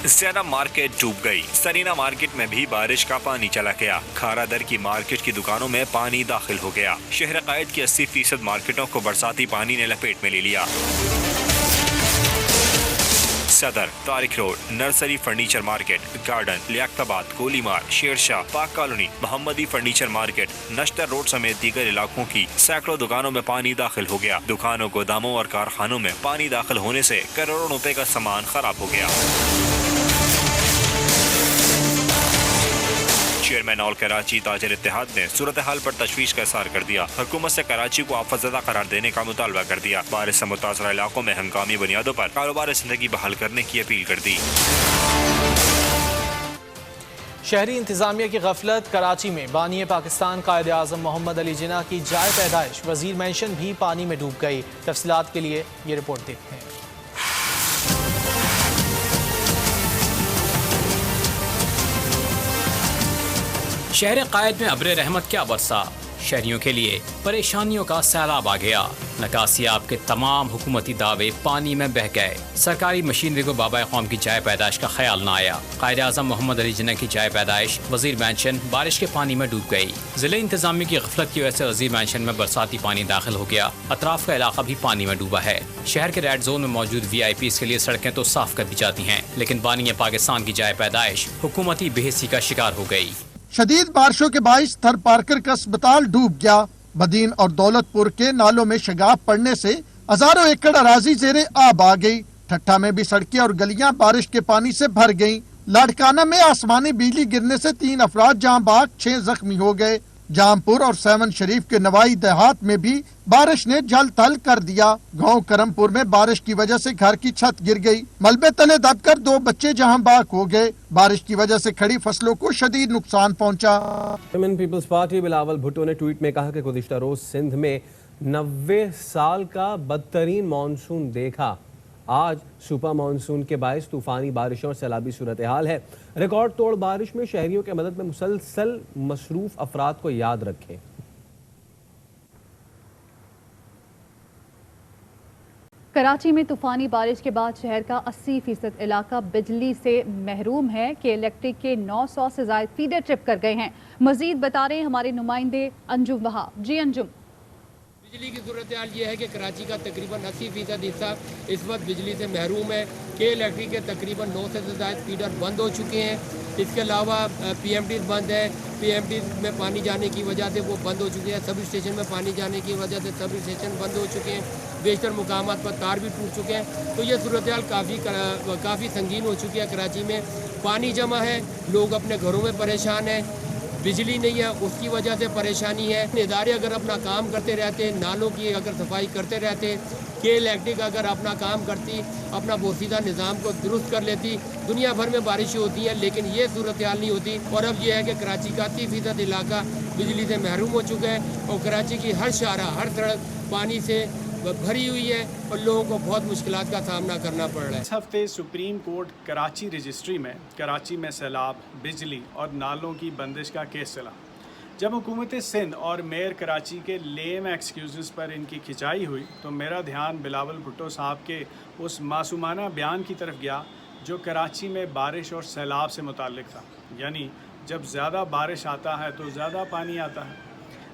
जैनब मार्केट डूब गई। सरीना मार्केट में भी बारिश का पानी चला गया। खारादर की मार्केट की दुकानों में पानी दाखिल हो गया। शहर कायद की 80% मार्केटों को बरसाती पानी ने लपेट में ले लिया। Saddar, Tariq road, nursery furniture market, Garden, Liaquatabad, Golimar, Shershah, Pak colony, Mohammadi furniture market, Nishtar road समेत दीगर इलाकों की सैकड़ों दुकानों में पानी दाखिल हो गया। दुकानों, गोदामों और कारखानों में पानी दाखिल होने से करोड़ों रुपए का सामान खराब हो गया। चेयरमैन ऑल कराची ताजिर इत्तेहाद ने सूरत हाल पर तशवीश का इज़हार कर दिया। हुकूमत से कराची को आफतज़दा करार देने का मुतालबा कर दिया। बारिश से मुतासरा इलाकों में हंगामी बुनियादों पर कारोबार ज़िंदगी बहाल करने की अपील कर दी। शहरी इंतजामिया की गफलत, कराची में बानी पाकिस्तान कायद आज़म मोहम्मद अली जिन्ना की जाए पैदाइश वजीर मेंशन भी पानी में डूब गई। तफसीलात के लिए ये रिपोर्ट देखते हैं। शहर कायद में अब्र रहमत क्या बरसा, शहरियों के लिए परेशानियों का सैलाब आ गया। नकासियाब के तमाम हुकूमती दावे पानी में बह गए। सरकारी मशीनरी को बाबा कौम की जाए पैदाइश का ख्याल न आया। कायद आज़म मोहम्मद अली जिन्ना की जाए पैदाइश वजीर मेंशन बारिश के पानी में डूब गई। जिले इंतजामिया की गफलत की वजह से वजीर मेंशन में बरसाती पानी दाखिल हो गया। अतराफ का इलाका भी पानी में डूबा है। शहर के रेड जोन में मौजूद VIP के लिए सड़कें तो साफ कर दी जाती हैं, लेकिन बानी पाकिस्तान की जाए पैदाइश हुकूमती बेहिसी का शिकार हो गई। शदीद बारिशों के बाइस थर पार्कर का अस्पताल डूब गया। बदीन और दौलतपुर के नालों में शगाफ पड़ने से हजारों एकड़ अराजी जेरे आब आ गई। ठट्ठा में भी सड़कें और गलियां बारिश के पानी से भर गईं। लाड़काना में आसमानी बिजली गिरने से 3 अफराद जाँ बाग, 6 जख्मी हो गए। जामपुर और सेवन शरीफ के नवाई देहात में भी बारिश ने जल थल कर दिया। गांव करमपुर में बारिश की वजह से घर की छत गिर गई। मलबे तले दबकर 2 बच्चे जहां बाग हो गए। बारिश की वजह से खड़ी फसलों को शदीद नुकसान पहुंचा। पीपल्स पार्टी बिलावल भुट्टो ने ट्वीट में कहा कि गुज़िश्ता रोज सिंध में 90 साल का बदतरीन मानसून देखा। आज सुपर मानसून के बायस तूफानी बारिशों और सैलाबी सूरत हाल है। रिकॉर्ड तोड़ बारिश में शहरियों के मदद में मुसलसल मसरूफ अफराद को याद रखें। कराची में तूफानी बारिश के बाद शहर का 80% इलाका बिजली से महरूम है कि इलेक्ट्रिक के 900 से ज्यादा फीडर ट्रिप कर गए हैं। मजीद बता रहे हैं हमारे नुमाइंदे अंजुम वहाब। जी अंजुम। बिजली की सूरत हाल ये है कि कराची का तकरीबन 80% हिस्सा इस वक्त बिजली से महरूम है। के इलेक्ट्रिक के तकरीबन 9 से ज़्यादा फीडर बंद हो चुके हैं। इसके अलावा PMD बंद है। PMD में पानी जाने की वजह से वो बंद हो चुके हैं। सब स्टेशन में पानी जाने की वजह से सब स्टेशन बंद हो चुके हैं। बेशतर मुकामात पर तार भी टूट चुके हैं। तो ये सूरत हाल काफ़ी संगीन हो चुकी है। कराची में पानी जमा है, लोग अपने घरों में परेशान हैं। बिजली नहीं है, उसकी वजह से परेशानी है। इदारे अगर अपना काम करते रहते, नालों की अगर सफाई करते रहते, के इलेक्ट्रिक अगर अपना काम करती, अपना बोसीदा निज़ाम को दुरुस्त कर लेती, दुनिया भर में बारिशें होती हैं, लेकिन ये सूरत हाल नहीं होती। और अब यह है कि कराची का 80% इलाका बिजली से महरूम हो चुका है और कराची की हर शाहरा, हर सड़क पानी से भरी हुई है और लोगों को बहुत मुश्किलात का सामना करना पड़ रहा है। इस हफ्ते सुप्रीम कोर्ट कराची रजिस्ट्री में कराची में सैलाब, बिजली और नालों की बंदिश का केस चला। जब हुकूमत सिंध और मेयर कराची के लेम एक्सक्यूज़ पर इनकी खिंचाई हुई तो मेरा ध्यान बिलावल भुट्टो साहब के उस मासूमाना बयान की तरफ गया जो कराची में बारिश और सैलाब से मुताल्लिक था। यानी जब ज़्यादा बारिश आता है तो ज़्यादा पानी आता है।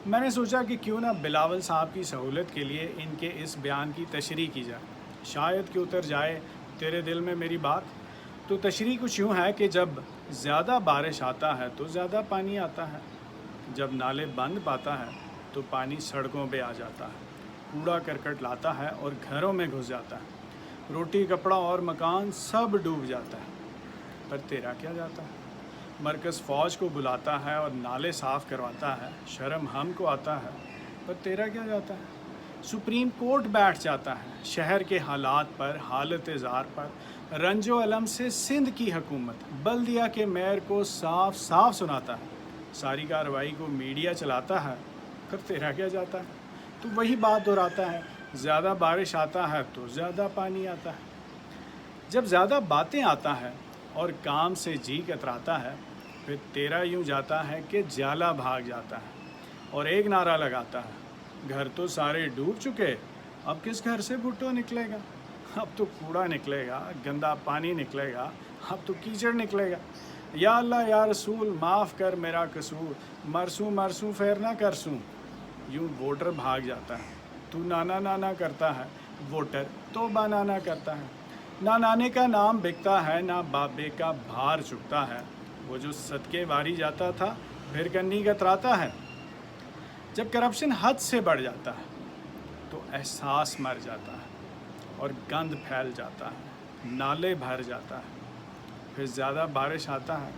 मैंने सोचा कि क्यों ना बिलावल साहब की सहूलत के लिए इनके इस बयान की तशरीह की जाए, शायद कि उतर जाए तेरे दिल में मेरी बात। तो तशरीह कुछ यूँ है कि जब ज़्यादा बारिश आता है तो ज़्यादा पानी आता है। जब नाले बंद पाता है तो पानी सड़कों पे आ जाता है, कूड़ा करकट लाता है और घरों में घुस जाता है। रोटी कपड़ा और मकान सब डूब जाता है। पर तेरा क्या जाता है? मरकज़ फ़ौज को बुलाता है और नाले साफ़ करवाता है। शर्म हमको आता है, पर तेरा क्या जाता है? सुप्रीम कोर्ट बैठ जाता है शहर के हालात पर, हालत ज़ार पर, रंजो अलम से सिंध की हुकूमत बल्दिया के मेयर को साफ साफ सुनाता है। सारी कार्रवाई को मीडिया चलाता है, पर तेरा क्या जाता है? तो वही बात दोहराता है, ज़्यादा बारिश आता है तो ज़्यादा पानी आता है। जब ज़्यादा बातें आता है और काम से जी कतराता है, फिर तेरा यूँ जाता है कि जाला भाग जाता है और एक नारा लगाता है, घर तो सारे डूब चुके, अब किस घर से भुट्टो निकलेगा? अब तो कूड़ा निकलेगा, गंदा पानी निकलेगा, अब तो कीचड़ निकलेगा। या अल्लाह या रसूल माफ़ कर मेरा कसूर, मरसूँ मरसूँ फेर ना करसूँ। यूँ वोटर भाग जाता है, तू नाना नाना करता है, वोटर तो बनाना करता है। ना नाने का नाम बिकता है, ना बाबे का भार चुकता है। वो जो सदके वारी जाता था फिर कन्नी कतराता है। जब करप्शन हद से बढ़ जाता है तो एहसास मर जाता है और गंद फैल जाता है, नाले भर जाता है। फिर ज़्यादा बारिश आता है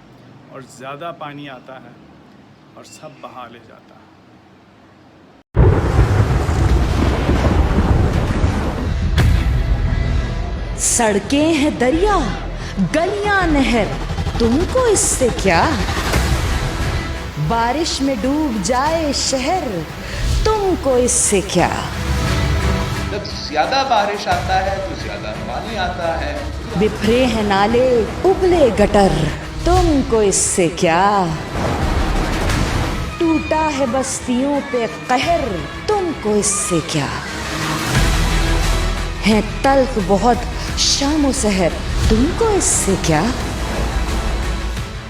और ज़्यादा पानी आता है और सब बहा ले जाता है। सड़कें हैं दरिया, गलियां नहर, तुमको इससे क्या? बारिश में डूब जाए शहर, तुमको इससे क्या। जब ज्यादा बारिश आता है तो ज्यादा पानी आता है। बिखरे हैं नाले, उबले गटर, तुमको इससे क्या। टूटा है बस्तियों पे कहर, तुमको इससे क्या। है तल्ख बहुत शाम सहर, तुमको इससे क्या।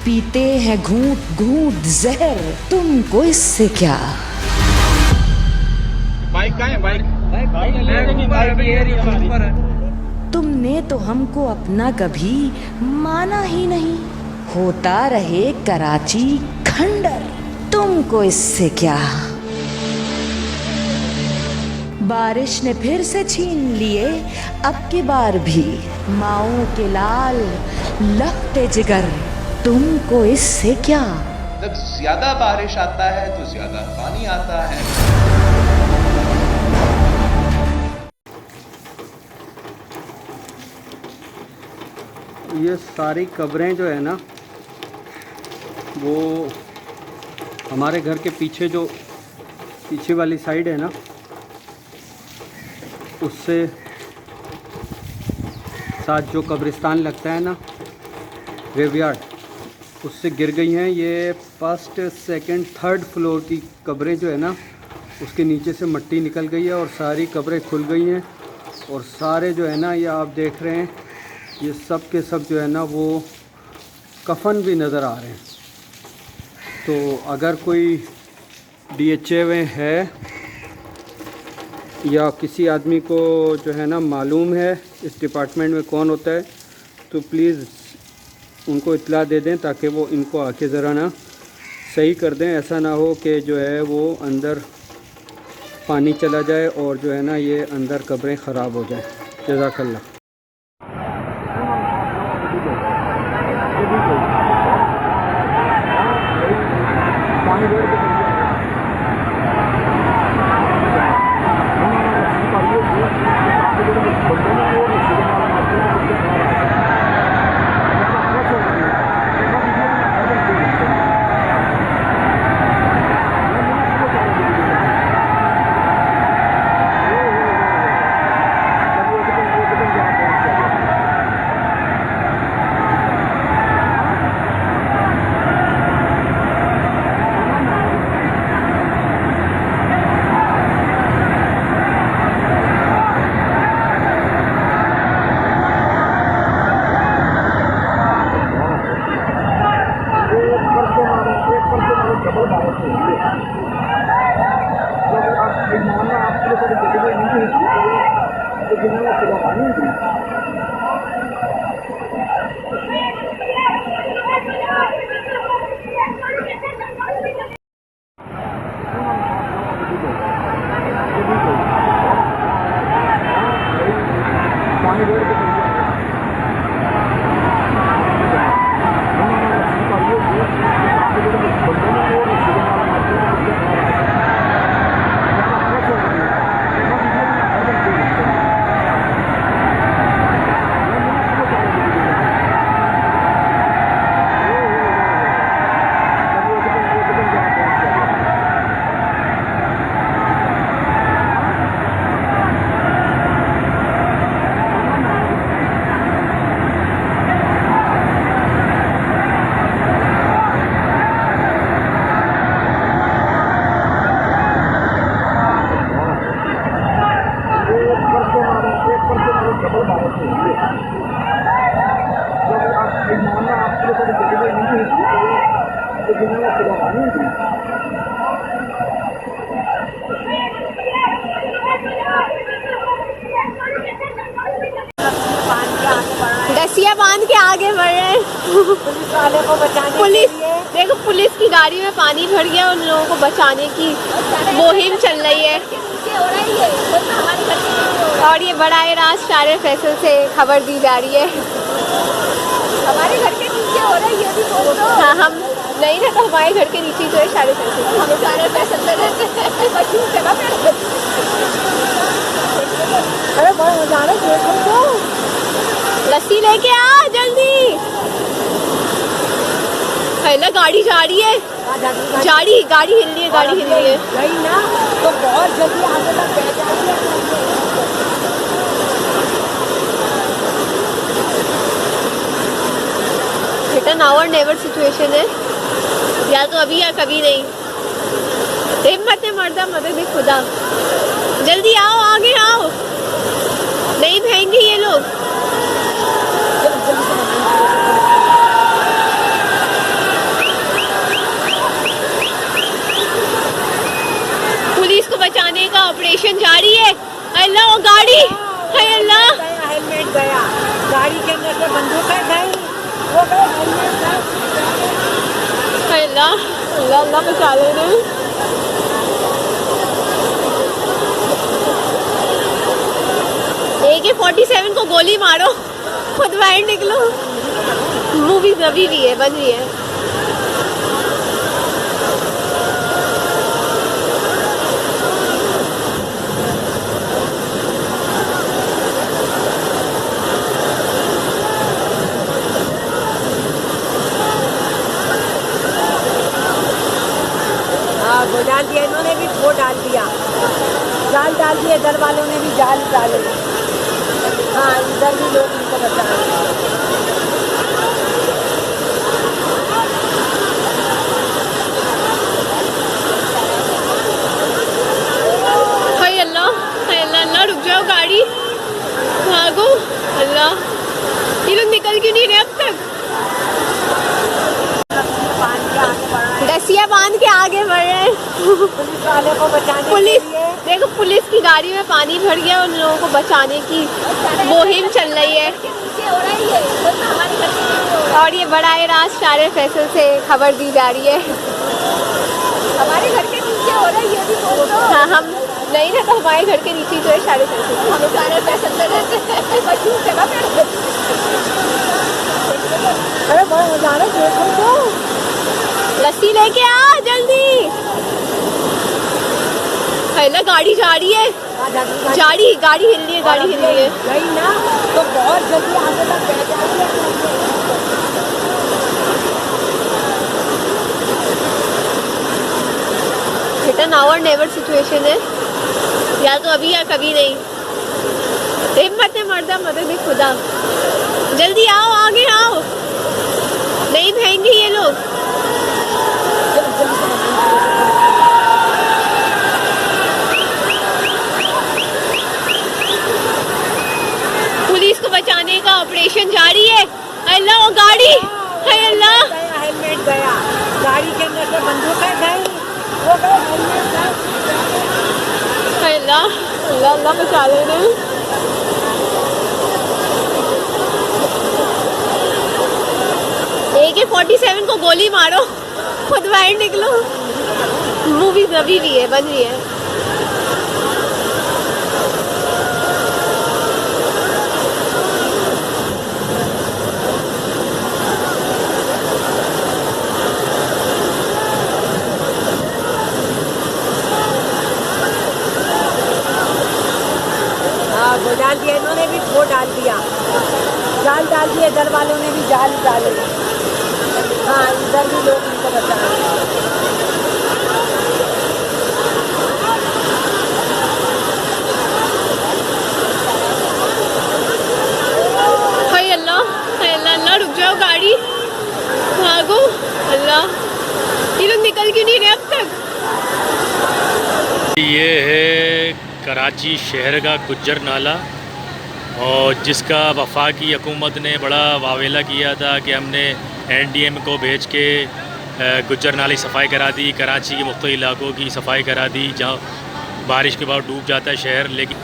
पीते हैं घूंट घूंट जहर, तुमको इससे क्या। बाइक कहाँ है? बाइक तुमने तो हमको अपना कभी माना ही नहीं। होता रहे कराची खंडर, तुमको इससे क्या। बारिश ने फिर से छीन लिए अब की बार भी माओ के लाल लखते जिगर, तुमको इससे क्या। जब ज्यादा बारिश आता है तो ज्यादा पानी आता है। ये सारी कब्रें जो है ना, वो हमारे घर के पीछे जो पीछे वाली साइड है ना, उससे साथ जो कब्रिस्तान लगता है ना, ग्रेवयार्ड, उससे गिर गई हैं। ये फर्स्ट सेकंड थर्ड फ्लोर की कब्रें जो है ना, उसके नीचे से मिट्टी निकल गई है और सारी कब्रें खुल गई हैं। और सारे जो है ना, ये आप देख रहे हैं, ये सब के सब जो है ना, वो कफन भी नज़र आ रहे हैं। तो अगर कोई DHA में है या किसी आदमी को जो है ना मालूम है इस डिपार्टमेंट में कौन होता है, तो प्लीज़ उनको इत्तला दे दें ताकि वो इनको आके ज़रा ना सही कर दें। ऐसा ना हो कि जो है वो अंदर पानी चला जाए और जो है ना ये अंदर कब्रें ख़राब हो जाएं। जज़ाकल्लाह। दसिया बांध के आगे बढ़ रहे हैं। पुलिस देखो, पुलिस की गाड़ी में पानी भर गया, उन लोगों को बचाने की मुहिम चल रही है। और ये बड़ाए राज सारे फैसल से खबर दी जा रही है। हमारे घर के नीचे हो रहा है ये भी बोल दो। हाँ, हम नहीं ना, तो हमारे घर के नीचे जो है सारे फैसल, हम सारे फैसल में रहते हैं। अरे बड़ा मजा आ रहा है, लस्सी लेके आ जल्दी। पहले गाड़ी जा रही है। गाड़ी गाड़ी हिल रही है, गाड़ी हिल रही है। गई ना तो बहुत जल्दी आगे तक बह जाएगी। बेटा नाउ और नेवर सिचुएशन है, या तो अभी या कभी नहीं। हिम्मत मर्दा मदद खुदा, जल्दी आओ, आगे आओ, नहीं बहेंगे ये लोग। पुलिस को बचाने का ऑपरेशन जारी है। अल्लाह वो गाड़ी, है अल्लाह, हेलमेट गया, गाड़ी के अंदर से बंदूकें गई, वो गए हेलमेट गया। अल्लाह अल्लाह अल्लाह बचा लेना। AK-47 को गोली मारो, खुद बाहर निकलो। मूवी अभी भी है, बन रही है। हाँ वो डाल दिया, इन्होंने भी वो डाल दिया, जाल डाल दिए, इधर वालों ने भी जाल डाले। हाँ इधर भी लोग उनको बचा रहे हैं। हाय अल्लाह, हाय अल्लाह, अल्लाह रुक जाओ गाड़ी, भागो अल्लाह। ये लोग निकल क्यों नहीं रहे अब तक? दसिया बांध के आगे बढ़ रहे हैं पुलिस वाले को बचाने। पुलिस देखो, पुलिस की गाड़ी में पानी भर गया, उन लोगों को बचाने की मुहिम चल रही है। और ये बड़ा राज शारे फैसल से खबर दी जा रही है। हमारे घर के नीचे हो रहा है, ये भी बोल दो। हाँ हम नहीं ना, तो हमारे घर के नीचे जो है शारे फैसल, हम शारे फैसल में रहते हैं, मशहूर जगह पे। अरे बड़ा मजा आ रहा है, देखो तो लस्सी लेके आ जल्दी। पहले गाड़ी जा रही है, गाड़ी हिल रही है, गाड़ी हिल रही है। गई ना तो बहुत जल्दी आगे तक बह जाएगी। बेटा नाउ और नेवर सिचुएशन है, या तो अभी या कभी नहीं। हिम्मत मर्दा मदद खुदा, जल्दी आओ, आगे आओ, नहीं बहेंगे ये लोग। पुलिस को बचाने का ऑपरेशन जारी है। अल्लाह वो गाड़ी, है अल्लाह, हेलमेट गया, गाड़ी के अंदर से बंदूकें गई, वो गए हेलमेट गया। है अल्लाह अल्लाह अल्लाह बचा लेना। AK-47 को गोली मारो, खुद बाहर निकलो। मूवी अभी भी है, बन रही है। हाँ वो डाल दिया, इन्होंने भी वो डाल दिया, जाल डाल दिए, इधर वालों ने भी जाल डाले। हाँ इधर भी लोग उनको बचा रहे हैं। हाय अल्लाह, हाय अल्लाह, अल्लाह रुक जाओ गाड़ी, भागो अल्लाह। ये लोग निकल क्यों नहीं रहे अब तक? ये है कराची शहर का गुज्जर नाला, और जिसका वफाकी हुकूमत ने बड़ा वावेला किया था कि हमने NDM को भेज के गुज्जर नाली सफाई करा दी, कराची के मुख्तलिफ इलाकों की सफाई करा दी जहाँ बारिश के बाद डूब जाता है शहर। लेकिन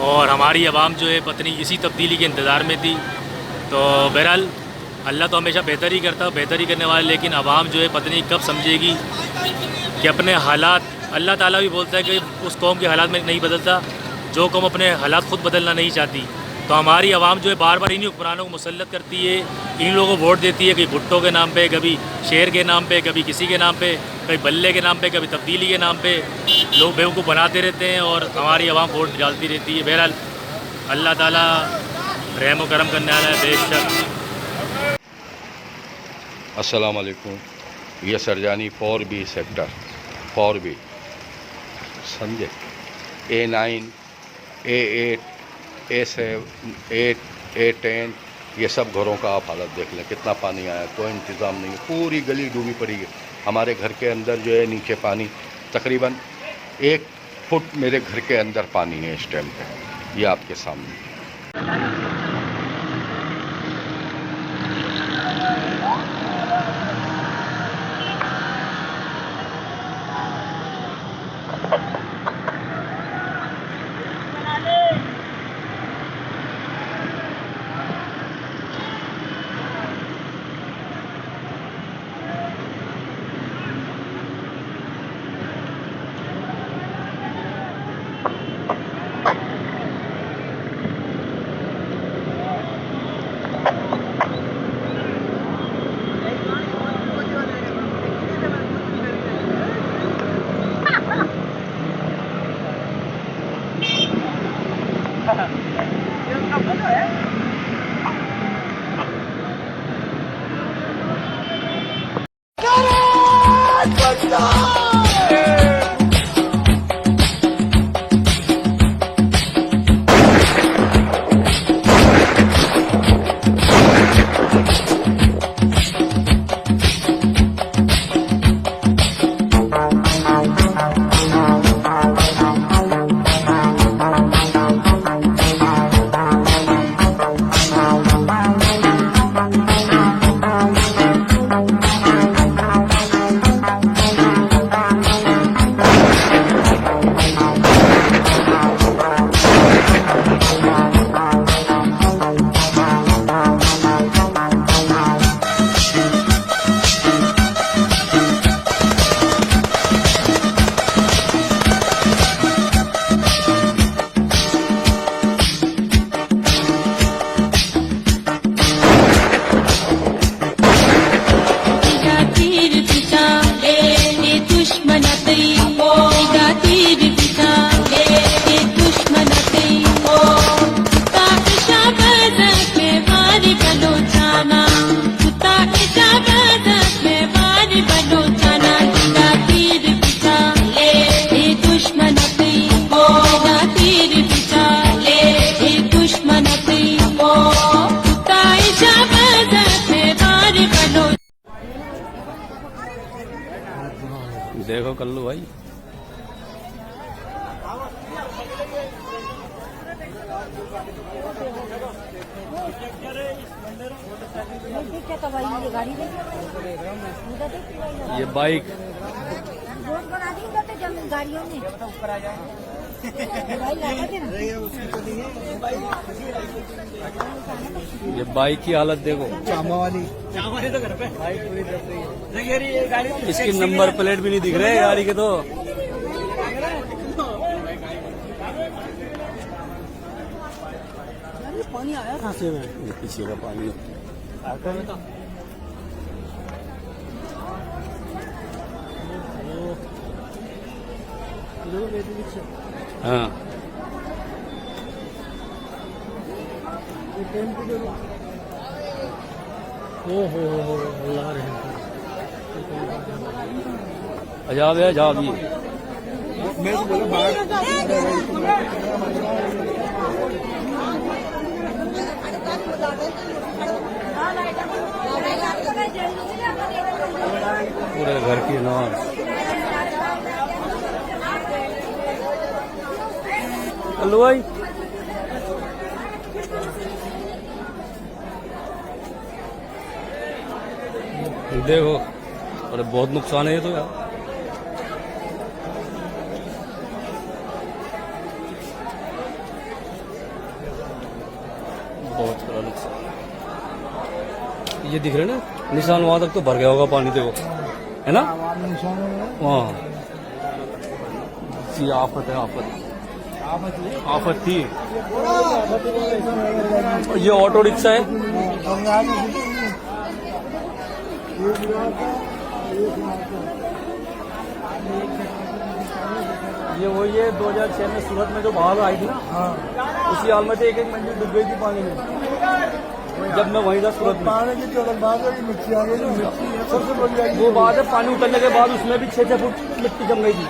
और हमारी आवाम जो है पत्नी इसी तब्दीली के इंतज़ार में थी। तो बहरहाल अल्लाह तो हमेशा बेहतर ही करता है, बेहतर ही करने वाला, लेकिन आवाम जो है पत्नी कब समझेगी कि अपने हालात, अल्लाह ताला भी बोलता है कि उस कौम के हालात में नहीं बदलता जो कौम अपने हालात ख़ुद बदलना नहीं चाहती। तो हमारी आवाम जो है बार बार इन्हीं हुक्मरानों को मुसल्लत करती है, इन लोगों को वोट देती है, कभी भुट्टो के नाम पे, कभी शेर के नाम पे, कभी किसी के नाम पे, कभी बल्ले के नाम पे, कभी तब्दीली के नाम पे लोग बेवकूफ़ बनाते रहते हैं और हमारी आवाम वोट डालती रहती है। बहरहाल अल्लाह ताला रहम व करम करने वाला है बेशक। अस्सलाम वालेकुम। ये सरजानी 4B सेक्टर 4B, समझे, A9, A8, A7, A8, A10, ये सब घरों का आप हालत देख लें, कितना पानी आया, कोई इंतज़ाम नहीं है, पूरी गली डूबी पड़ी है। हमारे घर के अंदर जो है नीचे पानी तकरीबन 1 फुट मेरे घर के अंदर पानी है इस टाइम पे, ये आपके सामने। देखो कल्लू भाई, ये बाइक गाड़ियों में ये बाइक की हालत देखो, चामा वाली तो घर पे इसकी नंबर प्लेट भी नहीं दिख रहे गाड़ी के। तो पानी आया कहाँ से? ये पीछे का पानी ऑटो में तो हाँ, हो ला रहे हैं। अजाब है, अजाब ये मैं तो बोला बाहर पूरे घर की नमाज। कल्लू भाई, देखो, अरे बहुत नुकसान है ये तो यार। बहुत बड़ा नुकसान, ये दिख रहे ना निशान, वहां तक तो भर गया होगा पानी, देखो है ना वहाँ। जी आफत है, आफत थी। ये ऑटो रिक्शा है, ये वही है 2006 में सूरत में जो बाढ़ आई थी ना, उसी हाल में एक मंजिल डूब गई थी पानी में। जब मैं वहीं था सूरत में। सबसे बढ़िया वो बात है, पानी उतरने के बाद उसमें भी 6-6 फुट मिट्टी जम गई थी।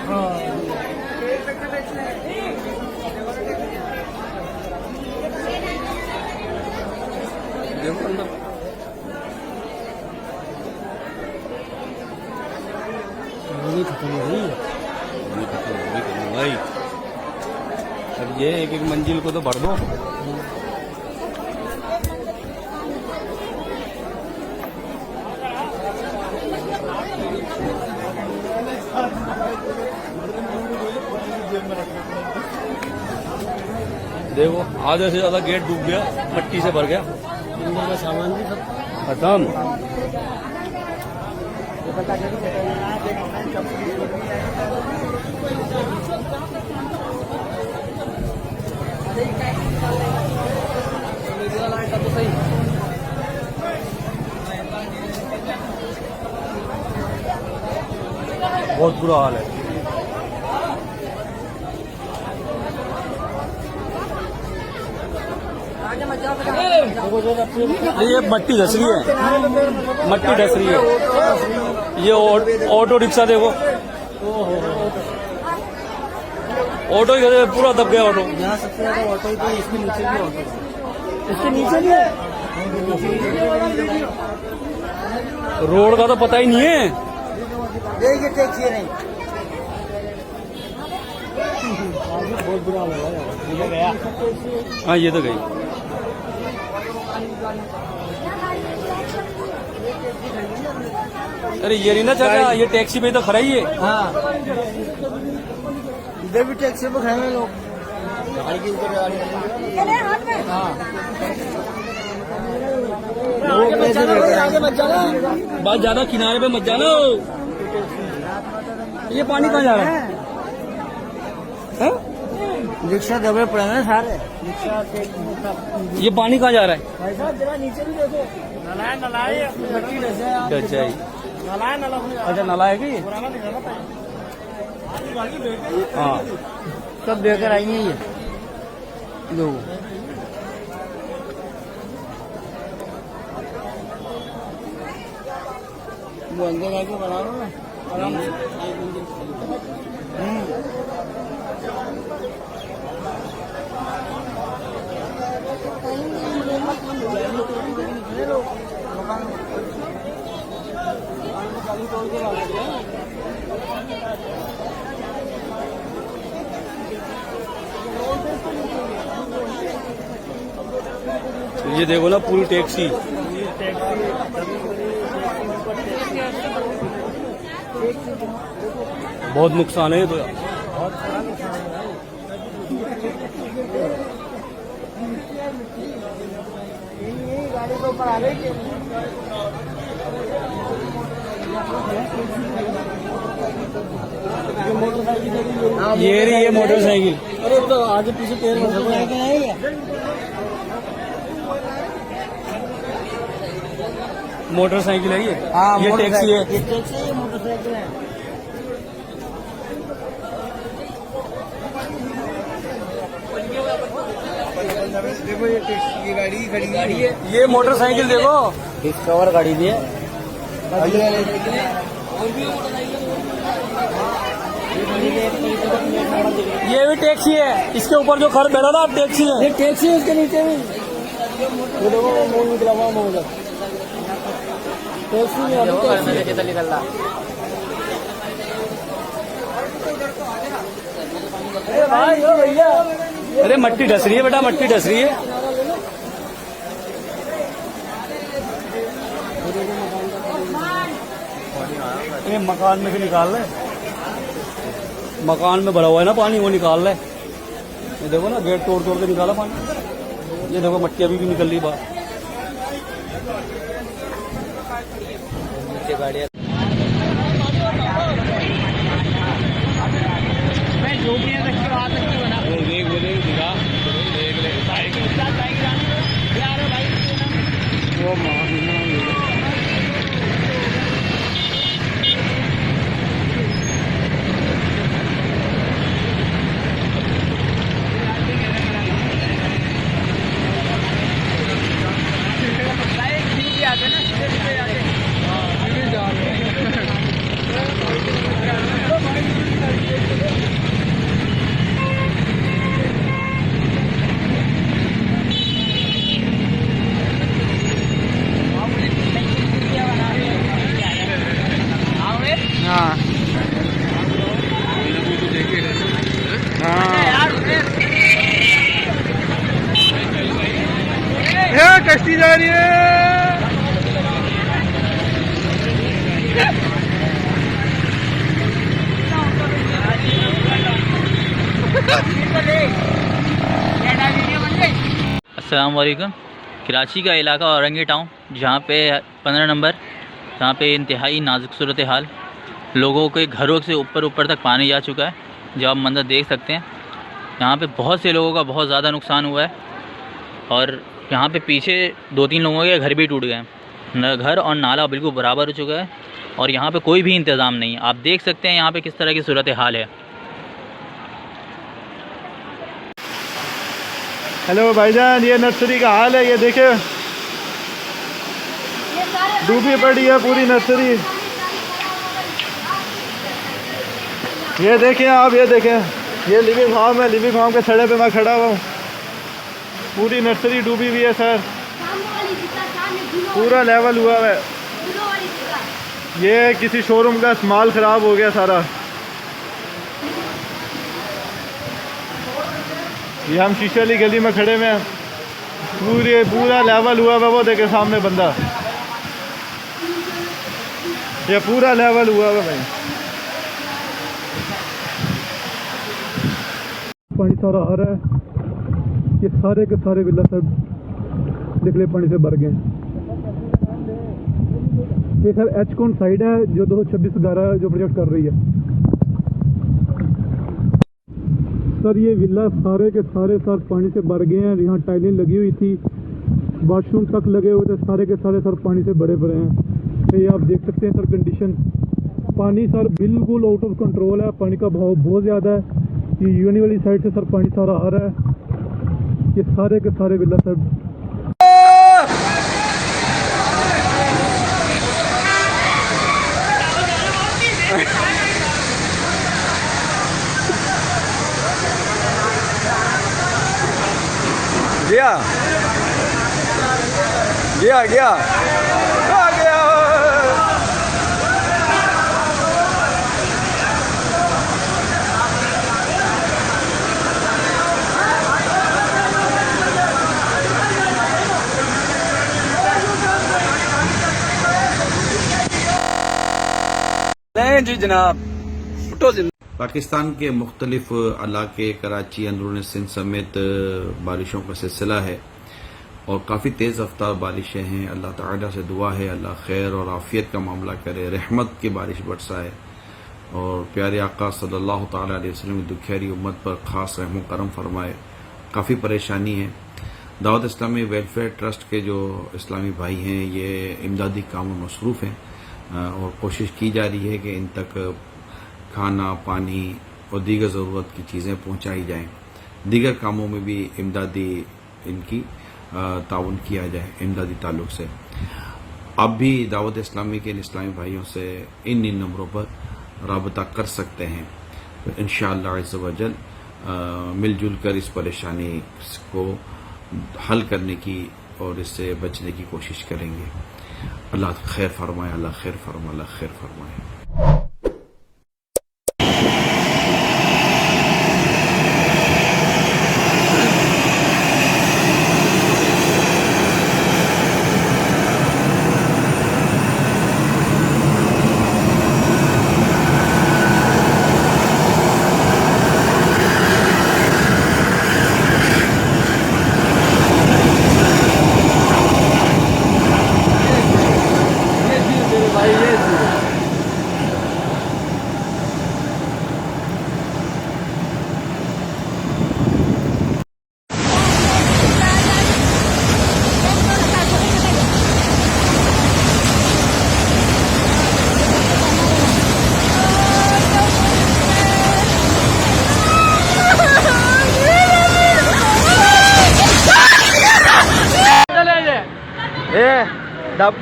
देखो अंदर खत्म हो रही है, खत्म हो भाई। अब ये एक मंजिल को तो भर दो। देखो आधे से ज्यादा गेट डूब गया, मट्टी से भर गया, अंदर का सामान भी सब खत्म। बहुत बुरा हाल है। ये मट्टी धस रही है, मट्टी धस रही है। ये ऑटो रिक्शा देखो, ऑटो ही पूरा दब गया। ऑटो यहाँ सबसे ज्यादा ऑटो ही, तो इसके नीचे भी ऑटो, इसके नीचे भी है। रोड का तो पता ही नहीं है। देखिए टैक्सी नहीं, बहुत बुरा हाल है। गया हाँ ये तो गई। अरे ये नहीं ना चाचा, ये टैक्सी पे तो खड़ा ही है। हाँ इधर भी टैक्सी पे खड़े हैं लोग, गाड़ी के ऊपर आगे मत जाना, बात ज्यादा किनारे पे मत जाना। ये पानी कहाँ जा रहा है? रिक्शा दबे पड़े हैं सारे, रिक्शा से। ये पानी कहाँ जा रहा है? भाई साहब जरा नीचे भी देखो, नलाए मट्टी डसे हैं। अच्छा ही, नलाए नला, अच्छा नाला है कि हाँ सब लेकर आई हैं ये लोग। वो अंदर आके बना लो ना आराम से। ये देखो ना पूरी टैक्सी, बहुत नुकसान है ये तो यार। गाड़ी को ऊपर आ गई। ये रही है मोटरसाइकिल। अरे तो आगे पीछे पैर में मोटरसाइकिल है ये। हाँ, ये टैक्सी है, ये टैक्सी है, मोटरसाइकिल है। देखो ये टैक्सी, ये गाड़ी खड़ी है। ये मोटरसाइकिल देखो, डिस्कवर गाड़ी भी है। ये भी टैक्सी है, इसके ऊपर जो खर बैठा था टैक्सी है। ये टैक्सी है, इसके नीचे भी वो देखो मोड़ निकला हुआ मोड़, टैक्सी में अभी टैक्सी निकल रहा। अरे भाई ओ भैया, अरे मट्टी ढस रही है बेटा, मट्टी ढस रही है। ये मकान में से निकाल ले, मकान में भरा हुआ है ना पानी, वो निकाल ले। ये देखो ना गेट तोड़ तोड़ के निकाला पानी। ये देखो मट्टी अभी भी निकल रही बाहर। नीचे गाड़ियाँ की जा रही है। अस्सलाम वालेकुम। कराची का इलाका औरंगी टाउन, जहाँ पे 15 नंबर, जहाँ पे इंतहाई नाजुक सूरत हाल, लोगों के घरों से ऊपर तक पानी जा चुका है। जो आप मंजर देख सकते हैं, यहाँ पे बहुत से लोगों का बहुत ज़्यादा नुकसान हुआ है और यहाँ पे पीछे 2-3 लोगों के घर भी टूट गए हैं। घर और नाला बिल्कुल बराबर हो चुका है और यहाँ पे कोई भी इंतज़ाम नहीं है। आप देख सकते हैं यहाँ पे किस तरह की सूरत हाल है। हेलो भाईजान, ये नर्सरी का हाल है। ये देखें, डूबी पड़ी है पूरी नर्सरी। ये देखें आप, ये देखें, ये लिविंग होम है। लिविंग होम के सड़क पे मैं खड़ा हुआ हूँ। पूरी नर्सरी डूबी हुई है सर, पूरा लेवल हुआ है। ये किसी शोरूम का माल ख़राब हो गया सारा। ये हम शीशे वाली गली में खड़े हुए हैं। पूरा लेवल हुआ है। वो देखे सामने बंदा, ये पूरा लेवल हुआ है भाई। पानी सारा आ रहा है। ये सारे के सारे विला सब निकले पानी से भर गए। ये सर एचकॉन साइड है जो 226/11 जो प्रोजेक्ट कर रही है सर। ये विला सारे के सारे सर पानी से भर गए हैं। यहाँ टाइलें लगी हुई थी, वॉशरूम तक लगे हुए थे, सारे के सारे सर पानी से भरे पड़े हैं। ये आप देख सकते हैं सर कंडीशन। पानी सर बिल्कुल आउट ऑफ कंट्रोल है। पानी का बहाव बहुत ज़्यादा है। ये यूनी वाली साइड से सर पानी सारा आ रहा है। ये सारे के सारे विला सर गया गया गया आ गया। नहीं जी जनाब, पाकिस्तान के मुख्तलिफ इलाके, कराची, अंदरून सिंध समेत बारिशों का सिलसिला है और काफ़ी तेज़ रफ्तार बारिशें हैं। अल्लाह ताला से दुआ है अल्लाह खैर और आफियत का मामला करे, रहमत की बारिश बरसाए और प्यारे आका सल्लल्लाहु ताला अलैहि वसल्लम की दुखियारी उम्मत पर ख़ास रहम करम फरमाए। काफ़ी परेशानी है। दावत इस्लामी वेलफेयर ट्रस्ट के जो इस्लामी भाई हैं ये इमदादी कामों में मसरूफ़ हैं और कोशिश की जा रही है कि इन तक खाना, पानी और दीगर ज़रूरत की चीज़ें पहुंचाई जाएं। दीगर कामों में भी इमदादी इनकी ताउन किया जाए इमदादी ताल्लुक़ से। अब भी दावत इस्लामी के इस्लामी भाइयों से इन नंबरों पर राबता कर सकते हैं। तो इंशाअल्लाह अज़्ज़ व जल मिलजुल कर इस परेशानी को हल करने की और इससे बचने की कोशिश करेंगे। अल्लाह खैर फरमाए, अल्लाह खैर फरमाए, अल्लाह खैर फरमाए।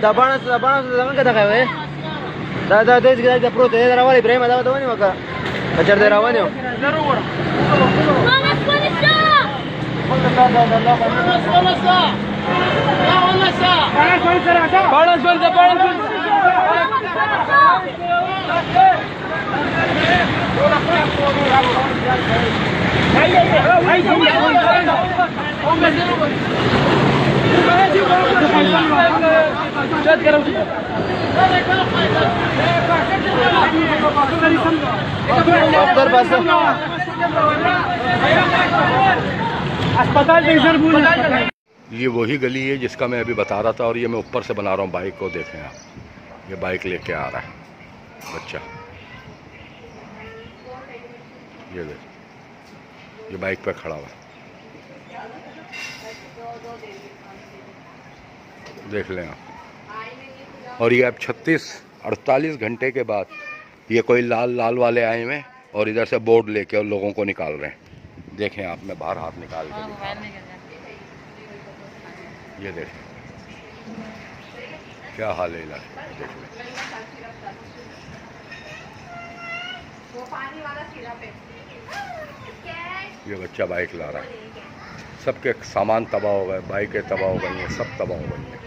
Dabana zaman kata kau dah kita perut rawani Ibrahim ada tahu ni maka kejar dia rawani oh. Panas ये वही गली है जिसका मैं अभी बता रहा था, और ये मैं ऊपर से बना रहा हूँ बाइक को। देखें आप, ये बाइक लेके आ रहा है बच्चा, ये देख, ये बाइक पे खड़ा हुआ, देख लें आप। और ये अब 36-48 घंटे के बाद ये कोई लाल वाले आए हुए और इधर से बोर्ड लेके और लोगों को निकाल रहे हैं। देखें आप, मैं बाहर हाथ निकाल के दिखा रहा हूं। ये देखें क्या हाल है इलाके, देख लें। ये बच्चा बाइक ला रहा है, सबके सामान तबाह हो गए, बाइकें तबाह हो गई हैं, सब तबाह हो गई हैं।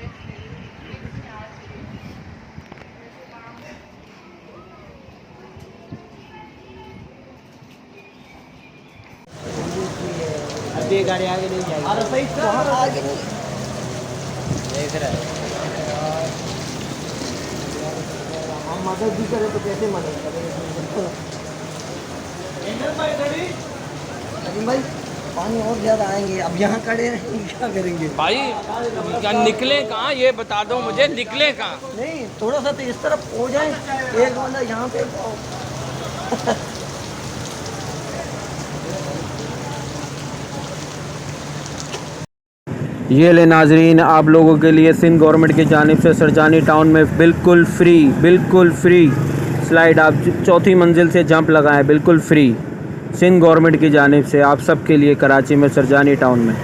अभी गाड़ी आगे नहीं जाएगी। अरे सही आगे नहीं देख रहा है। हम मदद भी करें तो कैसे मदद करें? भाई पानी और ज्यादा आएंगे, अब यहाँ खड़े क्या करेंगे भाई? क्या निकले कहाँ ये बता दो मुझे, निकले कहाँ? नहीं, थोड़ा सा तो इस तरफ हो जाए, एक वाला यहाँ पे। ये ले नाजरीन, आप लोगों के लिए सिंध गवर्नमेंट की जानिब से सरजानी टाउन में बिल्कुल फ्री स्लाइड, आप चौथी मंजिल से जंप लगाएं, बिल्कुल फ्री, सिंध गवर्नमेंट की जानिब से आप सब के लिए कराची में सरजानी टाउन में।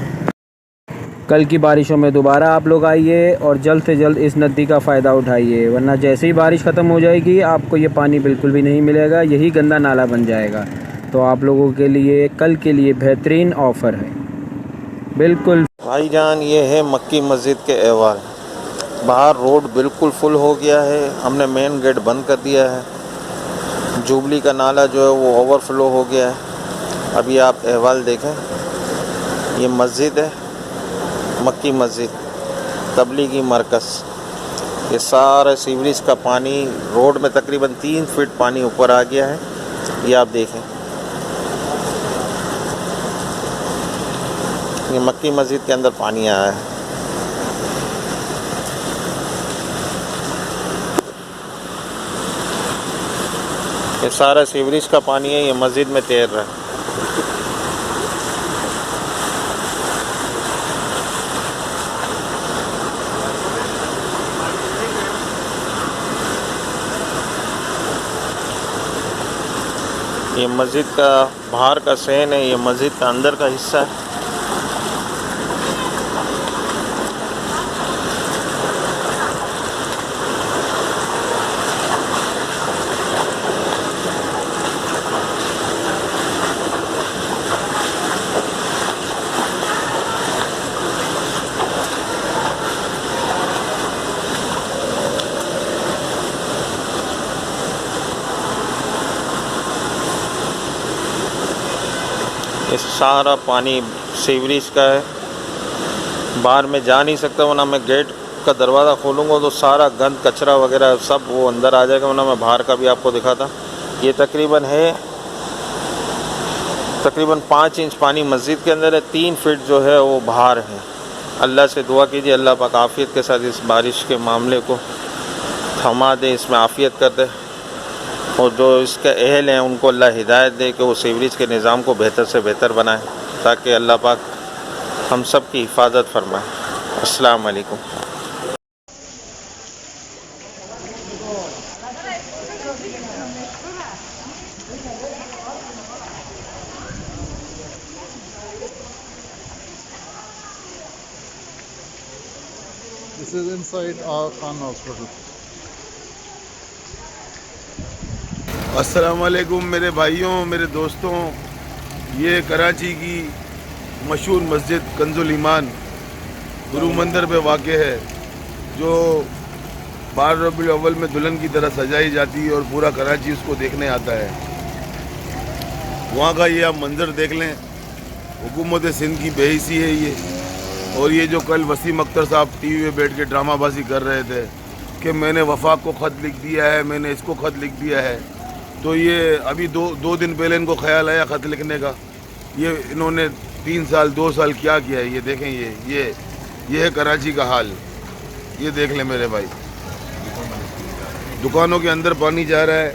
कल की बारिशों में दोबारा आप लोग आइए और जल्द से जल्द इस नदी का फ़ायदा उठाइए, वरना जैसे ही बारिश ख़त्म हो जाएगी आपको ये पानी बिल्कुल भी नहीं मिलेगा, यही गंदा नाला बन जाएगा। तो आप लोगों के लिए कल के लिए बेहतरीन ऑफ़र है बिल्कुल। भाईजान, ये है मक्की मस्जिद के अहवाल। बाहर रोड बिल्कुल फुल हो गया है, हमने मेन गेट बंद कर दिया है। जुबली का नाला जो है वो ओवरफ्लो हो गया है। अभी आप अहवाल देखें, ये मस्जिद है मक्की मस्जिद, तबलीगी मरकज़। ये सारा सीवरेज का पानी रोड में तकरीबन 3 फीट पानी ऊपर आ गया है। ये आप देखें, ये मक्की मस्जिद के अंदर पानी आया है। ये सारा सीवरेज का पानी है, ये मस्जिद में तैर रहा है। ये मस्जिद का बाहर का सहन है, ये मस्जिद का अंदर का हिस्सा है। ये सारा पानी सीवरेज का है, बाहर में जा नहीं सकता, वरना मैं गेट का दरवाज़ा खोलूँगा तो सारा गंद कचरा वगैरह सब वो अंदर आ जाएगा, वरना मैं बाहर का भी आपको दिखाता। ये तकरीबन 5 इंच पानी मस्जिद के अंदर है, 3 फीट जो है वो बाहर है। अल्लाह से दुआ कीजिए अल्लाह पाक आफ़ियत के साथ इस बारिश के मामले को थमा दे, इसमें आफ़ियत कर दे, और जो इसके अहल हैं उनको अल्लाह हिदायत दे कि वो सीवरेज के निज़ाम को बेहतर से बेहतर बनाए, ताकि अल्लाह पाक हम सब की हिफाजत फरमाए। अस्सलाम वालेकुम। This is inside our Khan Hospital. अस्सलाम वालेकुम मेरे भाइयों, मेरे दोस्तों, ये कराची की मशहूर मस्जिद कंजुल ईमान गुरु मंदिर पे वाक़ है, जो 12 रबीउल अव्वल में दुल्हन की तरह सजाई जाती है और पूरा कराची उसको देखने आता है। वहाँ का ये आप मंज़र देख लें, हुकूमत सिंध की बेहिसी है ये। और ये जो कल वसीम अख्तर साहब टीवी में बैठ के ड्रामाबाजी कर रहे थे कि मैंने वफाक को ख़त लिख दिया है, मैंने इसको ख़त लिख दिया है, तो ये अभी दो दिन पहले इनको ख्याल आया ख़त लिखने का। ये इन्होंने 3 साल 2 साल क्या किया है, ये देखें। ये है कराची का हाल, ये देख लें मेरे भाई। दुकानों के अंदर पानी जा रहा है,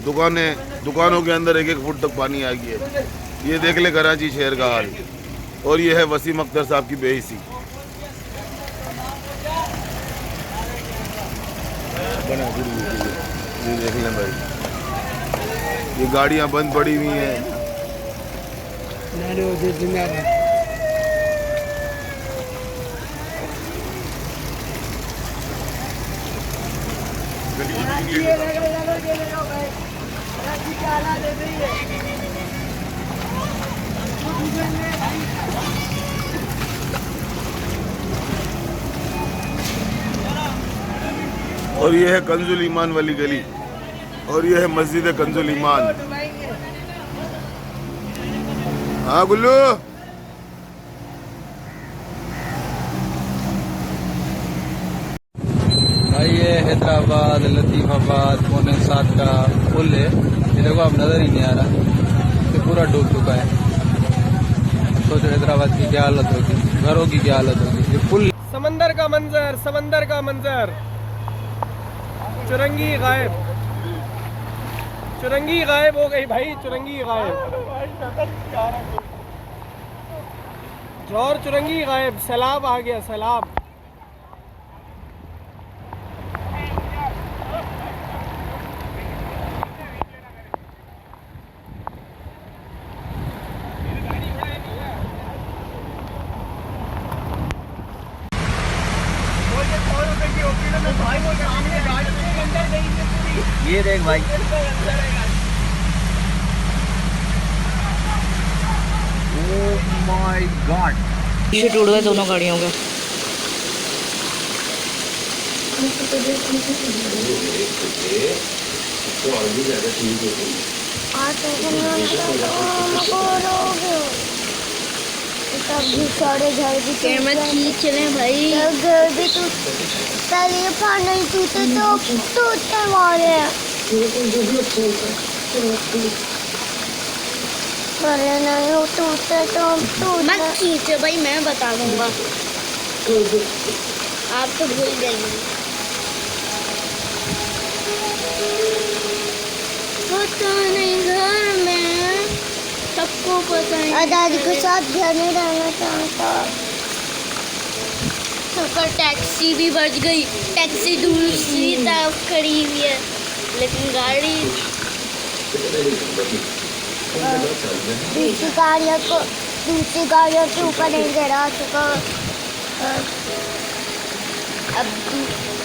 दुकानों के अंदर 1-1 फुट तक पानी आ गया है। ये देख ले कराची शहर का हाल। और ये है वसीम अख्तर साहब की बेइज्जती। ये देख लें भाई, ये गाड़ियां बंद पड़ी हुई हैं। और ये है कंजुल ईमान वाली गली, और ये है मस्जिद कंजुल ईमान। हाँ गुल्लू, भाई ये हैदराबाद लतीफ़ाबाद पौने 7 का पुल है। ये देखो अब नज़र ही नहीं आ रहा, ये पूरा डूब चुका है। सोचो हैदराबाद की क्या हालत होगी, घरों की क्या हालत होगी। ये पुल समंदर का मंजर, समंदर का मंजर। चुरंगी गायब हो गई भाई, चुरंगी गायब। जौहर चुरंगी गायब, सैलाब आ गया, सैलाब। ये देख भाई, ओह माय गॉड, शीशे टूट गए दोनों गाड़ियों के। सारे घर भी खींच रहे भाई, घर भी पहले पानी टूटे तो टूटने वाले हैं। अरे नहीं वो टूटे तो मत खींचे भाई, मैं बता दूंगा, आप तो भूल जाएंगे। पता नहीं घर में सबको पता है, दादी के साथ घर में रहना चाहता। पर टैक्सी भी बच गई, टैक्सी दूसरी तरफ खड़ी हुई है, लेकिन गाड़ी दूसरी गाड़ियों के ऊपर नहीं गिरा सका। अब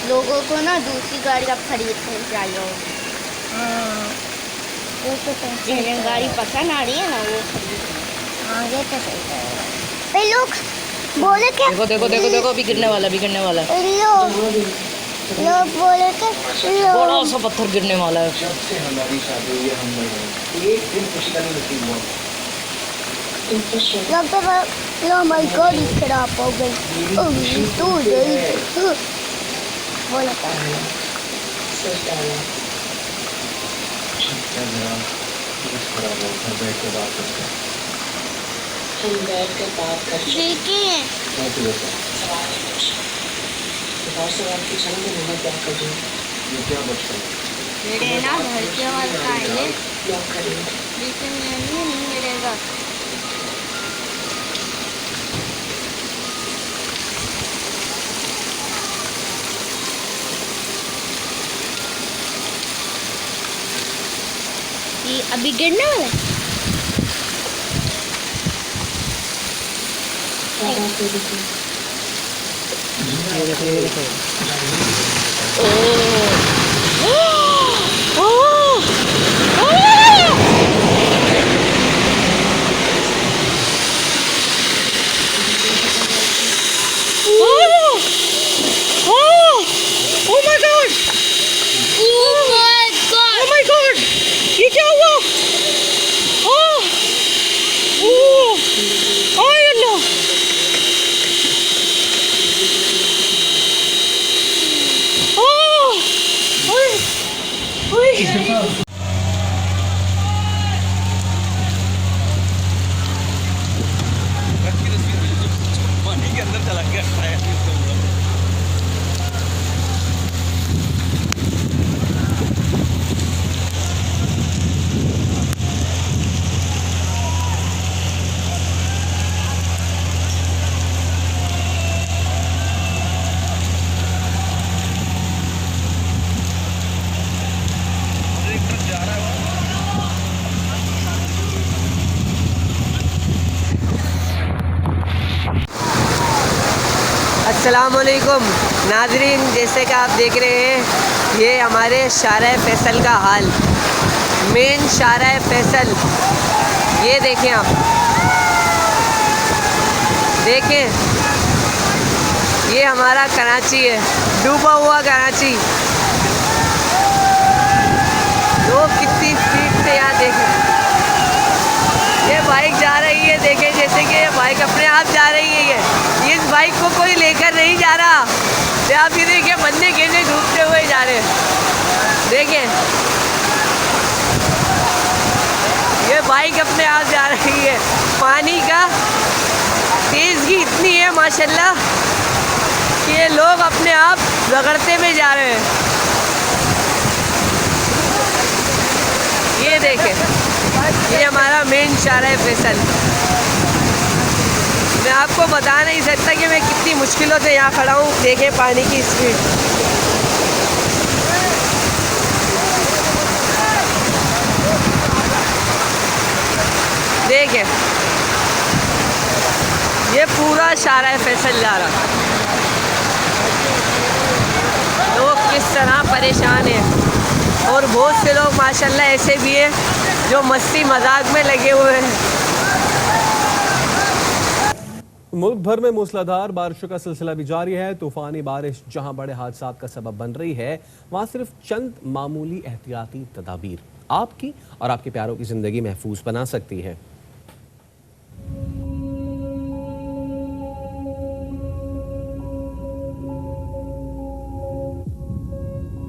लोगों को ना दूसरी गाड़ी अब खरीदनी चाहिए। जिन्हें गाड़ी पसंद आ रही है ना वो हाँ ये तो सही है। लोग बोले क्या, देखो देखो देखो देखो अभी गिरने वाला, लोग बोले थे बड़ा सा पत्थर गिरने वाला है। हमारी गाड़ी खराब हो गई, टूट गई। बोला था मेरे ना घर के आवाज आएंगे, लेकिन नहीं मिलेगा। ये अभी गिरने वाला है। ये क्या हुआ? अस्सलामुअलैकुम नाजरीन, जैसे कि आप देख रहे हैं ये हमारे शारा फैसल का हाल, मेन शारा फैसल। ये देखें आप, देखें ये हमारा कराची है, डूबा हुआ कराची। लोग कितनी स्पीड से यहाँ देखें, ये बाइक जा रही है, देखें जैसे कि ये बाइक अपने आप जा रही है। ये इस बाइक को कोई लेकर नहीं जा रहा। ये आप ये देखिए बंदे कैसे डूबते हुए जा रहे हैं। देखें ये बाइक अपने आप जा रही है। पानी का तेज़गी इतनी है माशाल्लाह कि ये लोग अपने आप रगड़ते में जा रहे हैं। ये देखें ये हमारा मेन शारा फैसल। मैं आपको बता नहीं सकता कि मैं कितनी मुश्किलों से यहाँ खड़ा हूँ। देखें पानी की स्पीड, देखें ये पूरा शारा फैसल जा रहा। लोग किस तरह परेशान हैं, और बहुत से लोग माशाल्लाह ऐसे भी हैं जो मस्ती मजाक में लगे हुए हैं। मुल्क भर में मूसलाधार बारिशों का सिलसिला भी जारी है। तूफानी बारिश जहां बड़े हादसात का सबब बन रही है, वहां सिर्फ चंद मामूली एहतियाती तदाबीर आपकी और आपके प्यारों की जिंदगी महफूज बना सकती है।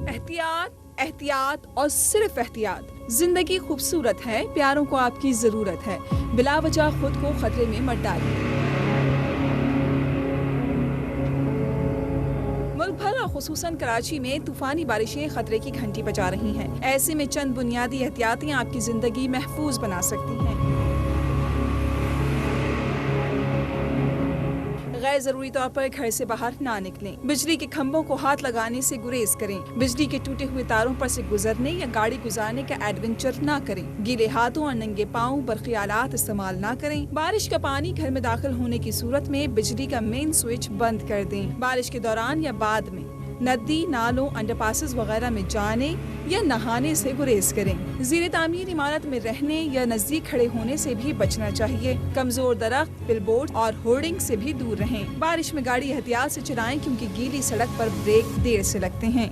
एहतियात, एहतियात और सिर्फ एहतियात। जिंदगी खूबसूरत है, प्यारों को आपकी जरूरत है। बिला वजह खुद को खतरे में मत डालिए। मुल्क भर और खुसूसन कराची में तूफानी बारिशें खतरे की घंटी बजा रही हैं। ऐसे में चंद बुनियादी एहतियातें आपकी जिंदगी महफूज बना सकती हैं। गैर जरूरी तौर पर घर से बाहर ना निकलें। बिजली के खंभों को हाथ लगाने से गुरेज करें। बिजली के टूटे हुए तारों पर से गुजरने या गाड़ी गुजारने का एडवेंचर ना करें। गीले हाथों और नंगे पाँव बरक़ी आलात इस्तेमाल ना करें। बारिश का पानी घर में दाखिल होने की सूरत में बिजली का मेन स्विच बंद कर दें। बारिश के दौरान या बाद में नदी, नालों, अंडरपासेस वगैरह में जाने या नहाने से गुरेज करें। ज़ीरे तामीर इमारत में रहने या नजदीक खड़े होने से भी बचना चाहिए। कमजोर दरख्त, बिलबोर्ड और होर्डिंग से भी दूर रहें। बारिश में गाड़ी एहतियात से चलाएं क्योंकि गीली सड़क पर ब्रेक देर से लगते हैं।